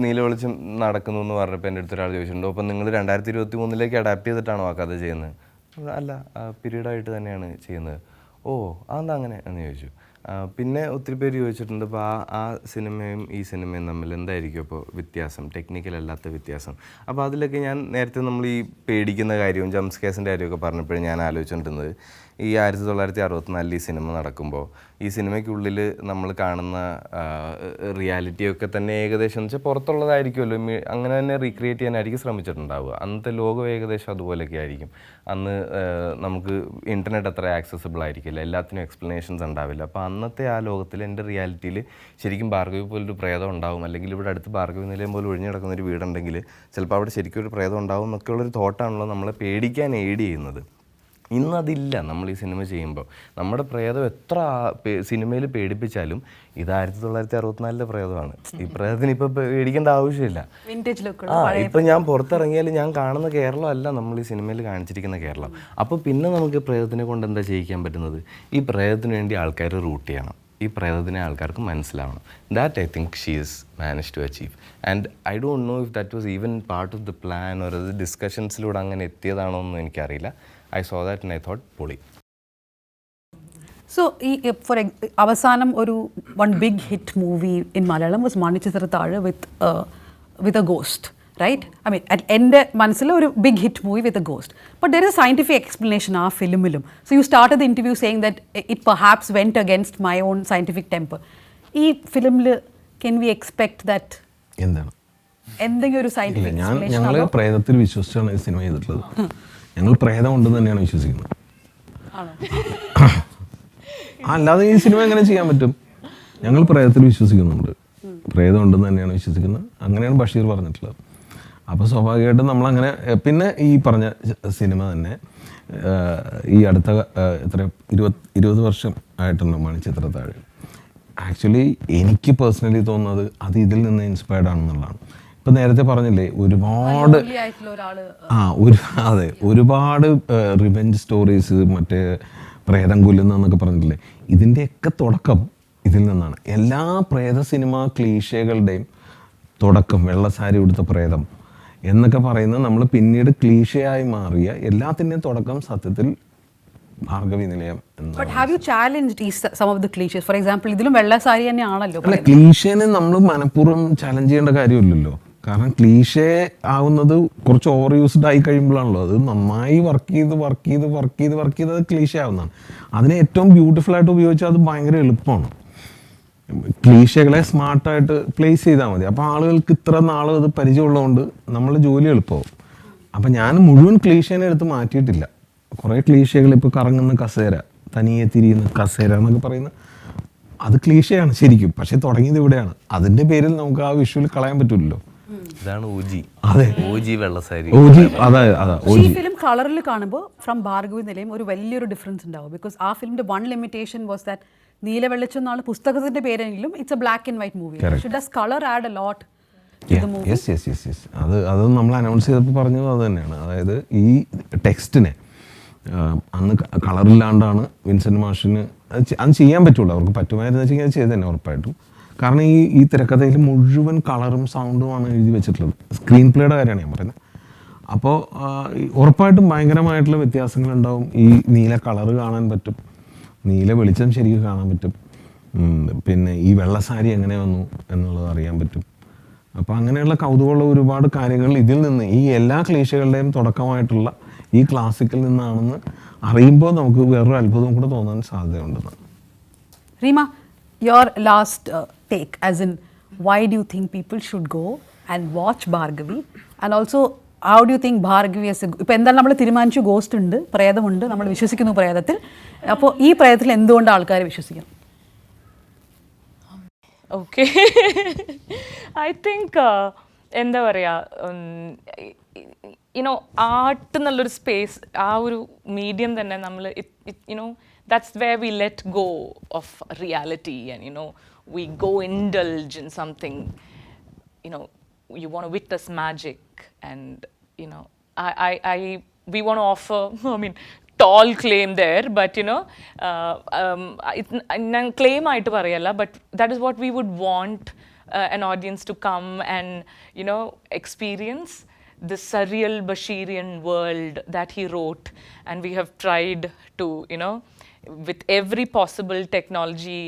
നീലവെളിച്ചം നടക്കുന്നു എന്ന് പറഞ്ഞപ്പോൾ എൻ്റെ അടുത്ത് ഒരാൾ ചോദിച്ചിട്ടുണ്ടോ അപ്പം നിങ്ങൾ 2023 അഡാപ്റ്റ് ചെയ്തിട്ടാണോ ആ കഥ ചെയ്യുന്നത്? അല്ല, പീരീഡായിട്ട് തന്നെയാണ് ചെയ്യുന്നത്. ഓ അതെന്താ അങ്ങനെ എന്ന് ചോദിച്ചു. പിന്നെ ഒത്തിരി പേര് ചോദിച്ചിട്ടുണ്ട്, അപ്പോൾ ആ സിനിമയും ഈ സിനിമയും തമ്മിൽ എന്തായിരിക്കും അപ്പോൾ വ്യത്യാസം, ടെക്നിക്കലല്ലാത്ത വ്യത്യാസം? അപ്പോൾ അതിലൊക്കെ ഞാൻ നേരത്തെ നമ്മൾ ഈ പേടിക്കുന്ന കാര്യവും ജംസ്കേസിൻ്റെ കാര്യമൊക്കെ പറഞ്ഞപ്പോഴും ഞാൻ ആലോചിച്ചുകൊണ്ടിരുന്നത്, ഈ 1964 ഈ സിനിമ നടക്കുമ്പോൾ ഈ സിനിമയ്ക്കുള്ളിൽ നമ്മൾ കാണുന്ന റിയാലിറ്റിയൊക്കെ തന്നെ ഏകദേശം എന്ന് വെച്ചാൽ പുറത്തുള്ളതായിരിക്കുമല്ലോ, അങ്ങനെ തന്നെ റീക്രിയേറ്റ് ചെയ്യാനായിരിക്കും ശ്രമിച്ചിട്ടുണ്ടാവുക. അന്നത്തെ ലോകം ഏകദേശം അതുപോലെയൊക്കെ ആയിരിക്കും. അന്ന് നമുക്ക് ഇൻ്റർനെറ്റ് അത്ര ആക്സസിബിൾ ആയിരിക്കില്ല, എല്ലാത്തിനും എക്സ്പ്ലനേഷൻസ് ഉണ്ടാവില്ല. അപ്പോൾ അന്നത്തെ ആ ലോകത്തിൽ എൻ്റെ റിയാലിറ്റിയിൽ ശരിക്കും ഭാർഗവി പോലൊരു പ്രേതം ഉണ്ടാവും, അല്ലെങ്കിൽ ഇവിടെ അടുത്ത് ഭാർഗവി നിലയം പോലെ ഒഴിഞ്ഞു കിടക്കുന്നൊരു വീടുണ്ടെങ്കിൽ ചിലപ്പോൾ അവിടെ ശരിക്കും ഒരു പ്രേതം ഉണ്ടാവും എന്നൊക്കെയുള്ളൊരു തോട്ടാണല്ലോ നമ്മളെ പേടിക്കാൻ എയ്ഡ് ചെയ്യുന്നത്. ഇന്നതില്ല. നമ്മൾ ഈ സിനിമ ചെയ്യുമ്പോൾ നമ്മുടെ പ്രേതം എത്ര സിനിമയിൽ പേടിപ്പിച്ചാലും ഇത് 1964 പ്രേതമാണ്. ഈ പ്രേതത്തിന് ഇപ്പോൾ പേടിക്കേണ്ട ആവശ്യമില്ല. ഇപ്പം ഞാൻ പുറത്തിറങ്ങിയാൽ ഞാൻ കാണുന്ന കേരളം അല്ല നമ്മൾ ഈ സിനിമയിൽ കാണിച്ചിരിക്കുന്ന കേരളം. അപ്പോൾ പിന്നെ നമുക്ക് പ്രേതത്തിനെ കൊണ്ട് എന്താ ചെയ്യിക്കാൻ പറ്റുന്നത്? ഈ പ്രേതത്തിന് വേണ്ടി ആൾക്കാർ റൂട്ട് ചെയ്യണം, ഈ പ്രേതത്തിനെ ആൾക്കാർക്ക് മനസ്സിലാവണം. That I think she is manage to achieve. And I don't know if that was even part of the plan or അത് ഡിസ്കഷൻസിലൂടെ അങ്ങനെ എത്തിയതാണോ എന്ന് എനിക്കറിയില്ല. I saw that and I thought, പൊളി. So, for അവസാനം ഒരു one big hit movie in Malayalam was Manichitrathazhu with a ghost, right? I mean, എൻ്റെ മനസ്സിൽ ഒരു big hit movie with a ghost. But there is a scientific explanation ആ ഫിലിമിലും. So you started the interview saying that it perhaps went against my own scientific temper. ഈ ഫിലിമിൽ can we expect that? എന്താണ് എന്തെങ്കിലും ഒരു scientific explanation? ഞങ്ങൾ പ്രേതത്തിൽ വിശ്വസിച്ചാണ് ഈ cinema ചെയ്തിട്ടുള്ളത്. ഞങ്ങൾ പ്രേതം ഉണ്ടെന്ന് തന്നെയാണ് വിശ്വസിക്കുന്നത്. അല്ലാതെ ഈ സിനിമ എങ്ങനെ ചെയ്യാൻ പറ്റും? ഞങ്ങൾ പ്രേതത്തിൽ വിശ്വസിക്കുന്നുണ്ട്, പ്രേതം ഉണ്ടെന്ന് തന്നെയാണ് വിശ്വസിക്കുന്നത്. അങ്ങനെയാണ് ബഷീർ പറഞ്ഞിട്ടുള്ളത്. അപ്പോൾ സ്വാഭാവികമായിട്ടും നമ്മളങ്ങനെ, പിന്നെ ഈ പറഞ്ഞ സിനിമ തന്നെ ഈ അടുത്ത എത്ര 20 വർഷം ആയിട്ടുണ്ട് മണിച്ചിത്രത്താഴ്. ആക്ച്വലി എനിക്ക് പേഴ്സണലി തോന്നുന്നത് അത് ഇതിൽ നിന്ന് ഇൻസ്പയർഡ് ആണെന്നുള്ളതാണ്. ഇപ്പം നേരത്തെ പറഞ്ഞില്ലേ ഒരുപാട് ഒരുപാട് റിവെഞ്ച് സ്റ്റോറീസ്, മറ്റേ പ്രേതം കൊല്ലുന്നതെന്നൊക്കെ പറഞ്ഞിട്ടില്ലേ, ഇതിൻ്റെയൊക്കെ തുടക്കം ഇതിൽ നിന്നാണ്. എല്ലാ പ്രേത സിനിമ ക്ലീഷകളുടെയും തുടക്കം വെള്ളസാരി ഉടുത്ത പ്രേതം എന്നൊക്കെ പറയുന്നത് നമ്മൾ പിന്നീട് ക്ലീഷയായി മാറിയ എല്ലാത്തിൻ്റെയും തുടക്കം സത്യത്തിൽ ഭാർഗവി നിലയം. But have you challenged some of the cliches? For example, ഇതിലും വെള്ളസാരി തന്നെയാണല്ലോ. അല്ല, ക്ലീഷേനെ നമ്മൾ മനഃപൂർവ്വം ചാലഞ്ച് ചെയ്യേണ്ട കാര്യമില്ലല്ലോ. കാരണം ക്ലീഷേ ആവുന്നത് കുറച്ച് ഓവർ യൂസ്ഡ് ആയി കഴിയുമ്പോഴാണല്ലോ അത് നന്നായി വർക്ക് ചെയ്ത് അത് ക്ലീഷേ ആവുന്നതാണ്. അതിനെ ഏറ്റവും ബ്യൂട്ടിഫുൾ ആയിട്ട് ഉപയോഗിച്ചാൽ അത് ഭയങ്കര എളുപ്പമാണ്. ക്ലീഷകളെ സ്മാർട്ടായിട്ട് പ്ലേസ് ചെയ്താൽ മതി. അപ്പോൾ ആളുകൾക്ക് ഇത്ര നാളും അത് പരിചയമുള്ളതുകൊണ്ട് നമ്മളുടെ ജോലി എളുപ്പമാവും. അപ്പം ഞാൻ മുഴുവൻ ക്ലീഷേനെ എടുത്ത് മാറ്റിയിട്ടില്ല. കുറേ ക്ലീഷകൾ ഇപ്പോൾ കറങ്ങുന്ന കസേര, തനിയെ തിരിയുന്ന കസേര എന്നൊക്കെ പറയുന്ന അത് ക്ലീഷയാണ് ശരിക്കും, പക്ഷെ തുടങ്ങിയത് ഇവിടെയാണ്. അതിൻ്റെ പേരിൽ നമുക്ക് ആ വിഷ്വൽ കളയാൻ പറ്റില്ലല്ലോ. ഇതാണ് ഓജി. അതെ, ഓജി വെള്ളസാരി. ഓജി അതാ ഈ ഫിലിം കളറിൽ കാണുമ്പോൾ ഫ്രം ഭാർഗവി നിലയം ഒരു വലിയൊരു ഡിഫറൻസ് ഉണ്ടാവും. ബിക്കോസ് ആ ഫിലിമിന്റെ one limitation was that Neelavelicham എന്നാണ് പുസ്തകത്തിന്റെ പേരെങ്കിലും it's a black and white movie. Does colour add a lot to the movie? Yes. അത് നമ്മൾ അനൗൺസ് ചെയ്തപ്പോൾ പറഞ്ഞത് അത് തന്നെയാണ്. അതായത് ഈ ടെക്സ്റ്റിനെ അന്ന് കളറില്ലാണ്ടാണ് വിൻസെന്റ് മാഷിന് അത് ചെയ്യാൻ പറ്റുള്ളൂ. അവർക്ക് പറ്റുമായിരുന്നു വെച്ചാൽ ചെയ്ത് തന്നെ ഉറപ്പായിട്ടും. കാരണം ഈ തിരക്കഥയിൽ മുഴുവൻ കളറും സൗണ്ടുമാണ് എഴുതി വെച്ചിട്ടുള്ളത്. സ്ക്രീൻ പ്ലേയുടെ കാര്യമാണ് ഞാൻ പറയുന്നത്. അപ്പോൾ ഉറപ്പായിട്ടും ഭയങ്കരമായിട്ടുള്ള വ്യത്യാസങ്ങളുണ്ടാവും. ഈ നീല കളറ് കാണാൻ പറ്റും, നീല വെളിച്ചം ശരിക്കും കാണാൻ പറ്റും, പിന്നെ ഈ വെള്ളസാരി എങ്ങനെ വന്നു എന്നുള്ളത് അറിയാൻ പറ്റും. അപ്പോൾ അങ്ങനെയുള്ള കൗതുകമുള്ള ഒരുപാട് കാര്യങ്ങൾ ഇതിൽ നിന്ന്, ഈ എല്ലാ ക്ലീശകളുടെയും തുടക്കമായിട്ടുള്ള ഈ ക്ലാസിക്കിൽ നിന്നാണെന്ന് അറിയുമ്പോൾ നമുക്ക് വേറൊരു അത്ഭുതം കൂടെ തോന്നാൻ സാധ്യതയുണ്ടെന്നാണ്. Reema, your last take, as in why do you think people should go and watch Bhargavi, and also how do you think Bhargavi as a, ഇപ്പോൾ എന്തായാലും നമ്മൾ തീരുമാനിച്ചു ഗോസ്റ്റ് ഉണ്ട്, പ്രേതമുണ്ട്, നമ്മൾ വിശ്വസിക്കുന്നു പ്രേതത്തിൽ. അപ്പോൾ ഈ പ്രേതത്തിൽ എന്തുകൊണ്ട് ആൾക്കാർ വിശ്വസിക്കണം? ഓക്കെ, ഐ തിങ്ക് എന്താ പറയുക, യുനോ ആർട്ട് എന്നുള്ളൊരു സ്പേസ്, ആ ഒരു മീഡിയം തന്നെ നമ്മൾ you know that's where we let go of reality and, you know, we go indulge in something, you know, you want to witness magic and, you know, we want to offer, I mean, tall claim there, but, you know, claim ആയിട്ട് പറയല്ല, but that is what we would want an audience to come and, you know, experience the surreal Basheerian world that he wrote, and we have tried to, you know, with every possible technology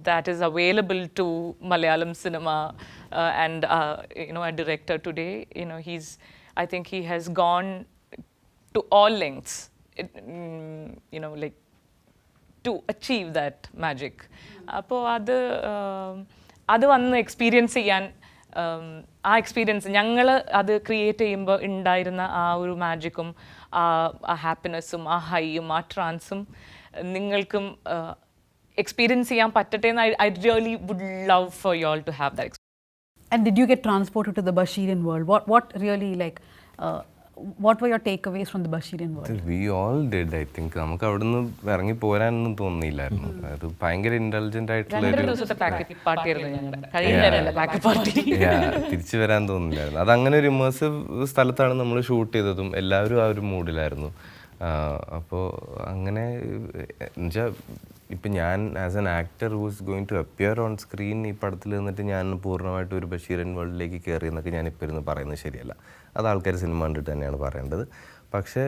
that is available to Malayalam cinema and you know, our director today, you know, I think he has gone to all lengths, you know, like to achieve that magic. അപ്പോൾ അത് വന്ന് experience ചെയ്യാൻ, ആ experience ഞങ്ങൾ അത് create ചെയ്യുമ്പോൾ ഉണ്ടായിരുന്ന ആ ഒരു മാജിക്കും ആ ഹാപ്പിനെസ്സും ആ ഹൈയും ആ ട്രാൻസും നിങ്ങൾക്കും എക്സ്പീരിയൻസ് ചെയ്യാൻ പറ്റട്ടെ എന്ന് I really would love for you all to have that experience. And did you get transported to the Basheerian world? What really, like, what were your takeaways from the Basheerian world? We all did, I think. നമുക്ക് അവിടെ നിന്ന് ഇറങ്ങി പോരാനൊന്നും തോന്നിയില്ലായിരുന്നു. അത് ഭയങ്കര intelligent ആയിട്ടുള്ള തിരിച്ചു വരാൻ തോന്നില്ലായിരുന്നു. അത് അങ്ങനെ ഒരു ഇമേഴ്സീവ് സ്ഥലത്താണ് നമ്മൾ ഷൂട്ട് ചെയ്തതും എല്ലാവരും ആ ഒരു മൂഡിലായിരുന്നു. അപ്പോൾ അങ്ങനെ എന്നുവെച്ചാൽ ഇപ്പം ഞാൻ as an actor who's going to appear on screen ഈ പടത്തിൽ നിന്നിട്ട് ഞാൻ പൂർണ്ണമായിട്ട് ഒരു ബഷീറൻ വേൾഡിലേക്ക് കയറി എന്നൊക്കെ ഞാനിപ്പോൾ ഇരുന്ന് പറയുന്നത് ശരിയല്ല. അത് ആൾക്കാർ സിനിമ കണ്ടിട്ട് തന്നെയാണ് പറയേണ്ടത്. പക്ഷേ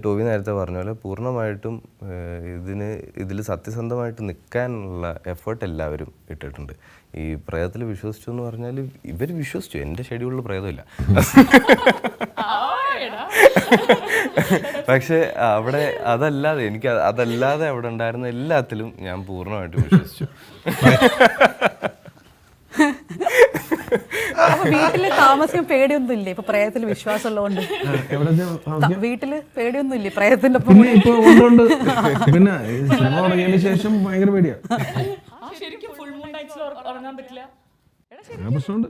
ടോവി നേരത്തെ പറഞ്ഞ പോലെ പൂർണ്ണമായിട്ടും ഇതിൽ സത്യസന്ധമായിട്ട് നിൽക്കാനുള്ള എഫേർട്ട് എല്ലാവരും ഇട്ടിട്ടുണ്ട്. ഈ പ്രേതത്തിൽ വിശ്വസിച്ചു എന്ന് പറഞ്ഞാൽ ഇവർ വിശ്വസിച്ചു, എൻ്റെ ഷെഡ്യൂളിൽ പ്രേതമില്ല. പക്ഷെ അവിടെ അതല്ലാതെ അവിടെ ഉണ്ടായിരുന്ന എല്ലാത്തിലും ഞാൻ പൂർണ്ണമായിട്ടും വിശ്വസിച്ചു. വീട്ടില് താമസിക്കാൻ പേടിയൊന്നും ഇല്ലേ? ഇപ്പൊ പ്രേതത്തിൽ വിശ്വാസം ഉള്ളതുകൊണ്ട് വീട്ടില് പേടിയൊന്നും ഇല്ലേ പ്രേതത്തിന്റെ ഒപ്പം? പിന്നെ സിനിമ തുടങ്ങിയതിന് ശേഷം ഭയങ്കര പേടിയാ. പ്രശ്നമുണ്ട്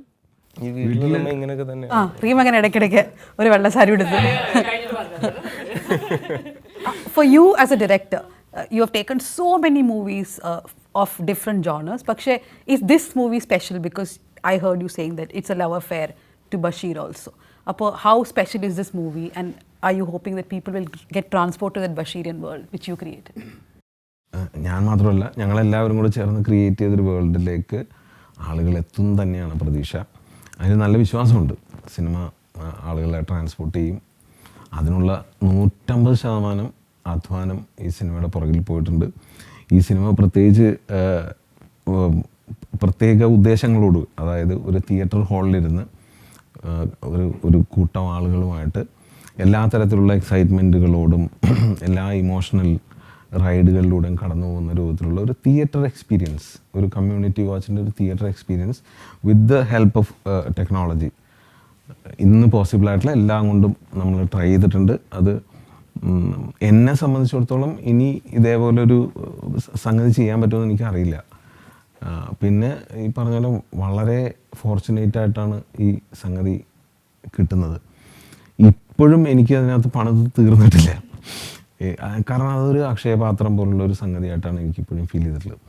ഈ വീട്ടിലൊന്നും ഇങ്ങനെയൊക്കെ തന്നെ. റീമ അങ്ങനെ ഇടയ്ക്കിടയ്ക്ക് ഒരു വെള്ള സാരി എടുത്ത്. For you as a director, you have taken so many movies of different genres. പക്ഷേ is this movie special because I heard you saying that it's a love affair to Basheer also. അപ്പോൾ how special is this movie and are you hoping that people will get transported to that Basheerian world which you created? ഞാൻ മാത്രമല്ല, ഞങ്ങളെല്ലാവരും കൂടെ ചേർന്ന് create ചെയ്തൊരു വേൾഡിലേക്ക് ആളുകൾ എത്തും തന്നെയാണ് പ്രതീക്ഷ. അതിന് നല്ല വിശ്വാസമുണ്ട്. സിനിമ ആളുകളെ ട്രാൻസ്പോർട്ട് ചെയ്യും. അതിനുള്ള 150% അധ്വാനം ഈ സിനിമയുടെ പുറകിൽ പോയിട്ടുണ്ട്. ഈ സിനിമ പ്രത്യേകിച്ച് പ്രത്യേക ഉദ്ദേശങ്ങളോട്, അതായത് ഒരു തിയേറ്റർ ഹാളിലിരുന്ന് ഒരു കൂട്ടം ആളുകളുമായിട്ട് എല്ലാ തരത്തിലുള്ള എക്സൈറ്റ്മെൻറ്റുകളോടും എല്ലാ ഇമോഷണൽ റൈഡുകളിലൂടെയും കടന്നു പോകുന്ന രൂപത്തിലുള്ള ഒരു തിയേറ്റർ എക്സ്പീരിയൻസ്, ഒരു കമ്മ്യൂണിറ്റി വാച്ചിൻ്റെ ഒരു theatre experience with the help of technology. ഇന്ന് പോസിബിളായിട്ടുള്ള എല്ലാം കൊണ്ടും നമ്മൾ ട്രൈ ചെയ്തിട്ടുണ്ട്. അത് എന്നെ സംബന്ധിച്ചിടത്തോളം ഇനി ഇതേപോലൊരു സംഗതി ചെയ്യാൻ പറ്റുമെന്ന് എനിക്കറിയില്ല. പിന്നെ ഈ പറഞ്ഞ പോലെ വളരെ ഫോർച്ചുനേറ്റ് ആയിട്ടാണ് ഈ സംഗതി കിട്ടുന്നത്. ഇപ്പോഴും എനിക്ക് അതിനകത്ത് പണിത് തീർന്നിട്ടില്ല. കാരണം അതൊരു അക്ഷയപാത്രം പോലുള്ള ഒരു സംഗതിയായിട്ടാണ് എനിക്കിപ്പോഴും ഫീൽ ചെയ്തിട്ടുള്ളത്.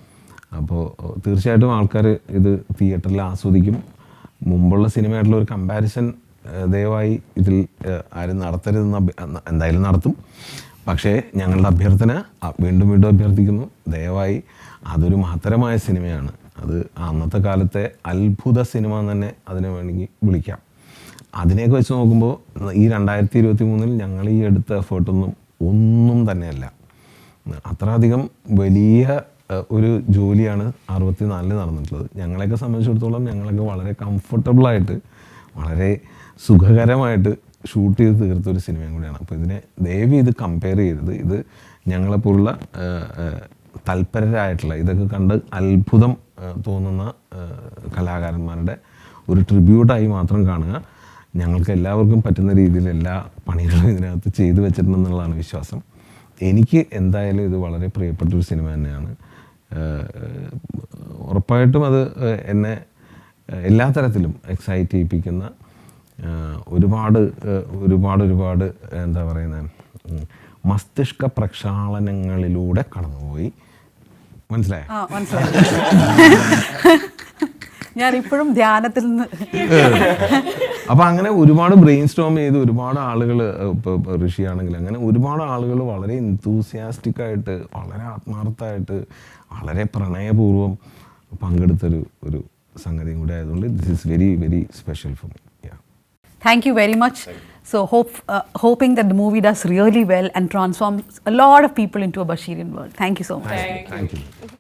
അപ്പോൾ തീർച്ചയായിട്ടും ആൾക്കാർ ഇത് തിയേറ്ററിൽ ആസ്വദിക്കും. മുമ്പുള്ള സിനിമയായിട്ടുള്ള ഒരു കമ്പാരിസൺ ദയവായി ഇതിൽ ആരും നടത്തരുതെന്ന് എന്തായാലും നടത്തും. പക്ഷേ ഞങ്ങളുടെ അഭ്യർത്ഥന വീണ്ടും വീണ്ടും അഭ്യർത്ഥിക്കുന്നു, ദയവായി അതൊരു മഹത്തരമായ സിനിമയാണ്. അത് അന്നത്തെ കാലത്തെ അത്ഭുത സിനിമ എന്ന് തന്നെ അതിനെ വേണമെങ്കിൽ വിളിക്കാം. അതിനെയൊക്കെ വെച്ച് നോക്കുമ്പോൾ ഈ 2023 ഞങ്ങൾ ഈ എടുത്ത എഫേർട്ടൊന്നും ഒന്നും തന്നെയല്ല. അത്രയധികം വലിയ ഒരു ജോലിയാണ് 64 നടന്നിട്ടുള്ളത്. ഞങ്ങളെയൊക്കെ സംബന്ധിച്ചിടത്തോളം ഞങ്ങളൊക്കെ വളരെ കംഫർട്ടബിളായിട്ട് വളരെ സുഖകരമായിട്ട് ഷൂട്ട് ചെയ്ത് തീർത്തൊരു സിനിമയും കൂടിയാണ്. അപ്പോൾ ഇതിനെ ദയവ് ഇത് കമ്പയർ ചെയ്തത്, ഇത് ഞങ്ങളെപ്പോലുള്ള തൽപരരായിട്ടുള്ള ഇതൊക്കെ കണ്ട് അത്ഭുതം തോന്നുന്ന കലാകാരന്മാരുടെ ഒരു ട്രിബ്യൂട്ടായി മാത്രം കാണുക. ഞങ്ങൾക്ക് എല്ലാവർക്കും പറ്റുന്ന രീതിയിൽ എല്ലാ പണികളും ഇതിനകത്ത് ചെയ്തു വെച്ചിട്ടുണ്ടെന്നുള്ളതാണ് വിശ്വാസം. എനിക്ക് എന്തായാലും ഇത് വളരെ പ്രിയപ്പെട്ടൊരു സിനിമ തന്നെയാണ്. ഉറപ്പായിട്ടും അത് എന്നെ എല്ലാ തരത്തിലും എക്സൈറ്റ് ചെയ്യിപ്പിക്കുന്ന ഒരുപാട് എന്താ പറയുന്നത് മസ്തിഷ്ക പ്രക്ഷാളനങ്ങളിലൂടെ കടന്നുപോയി. മനസ്സിലായോ? ആ മനസ്സിലായി. ഞാൻ ഇപ്പോഴും ധ്യാനത്തിൽ നിന്ന്. അപ്പം അങ്ങനെ ഒരുപാട് ബ്രെയിൻ സ്റ്റോം ചെയ്ത് ഒരുപാട് ആളുകൾ, ഇപ്പോൾ ഋഷി ആണെങ്കിൽ അങ്ങനെ ഒരുപാട് ആളുകൾ വളരെ enthusiastic ആയിട്ട്, വളരെ ആത്മാർത്ഥമായിട്ട്, വളരെ പ്രണയപൂർവ്വം പങ്കെടുത്തൊരു സംഗതിയും കൂടെ ആയതുകൊണ്ട് this is very very special for me. Thank you very much. So hoping that the movie does really well and transforms a lot of people into a Basheerian world. Thank you so much. Thank you.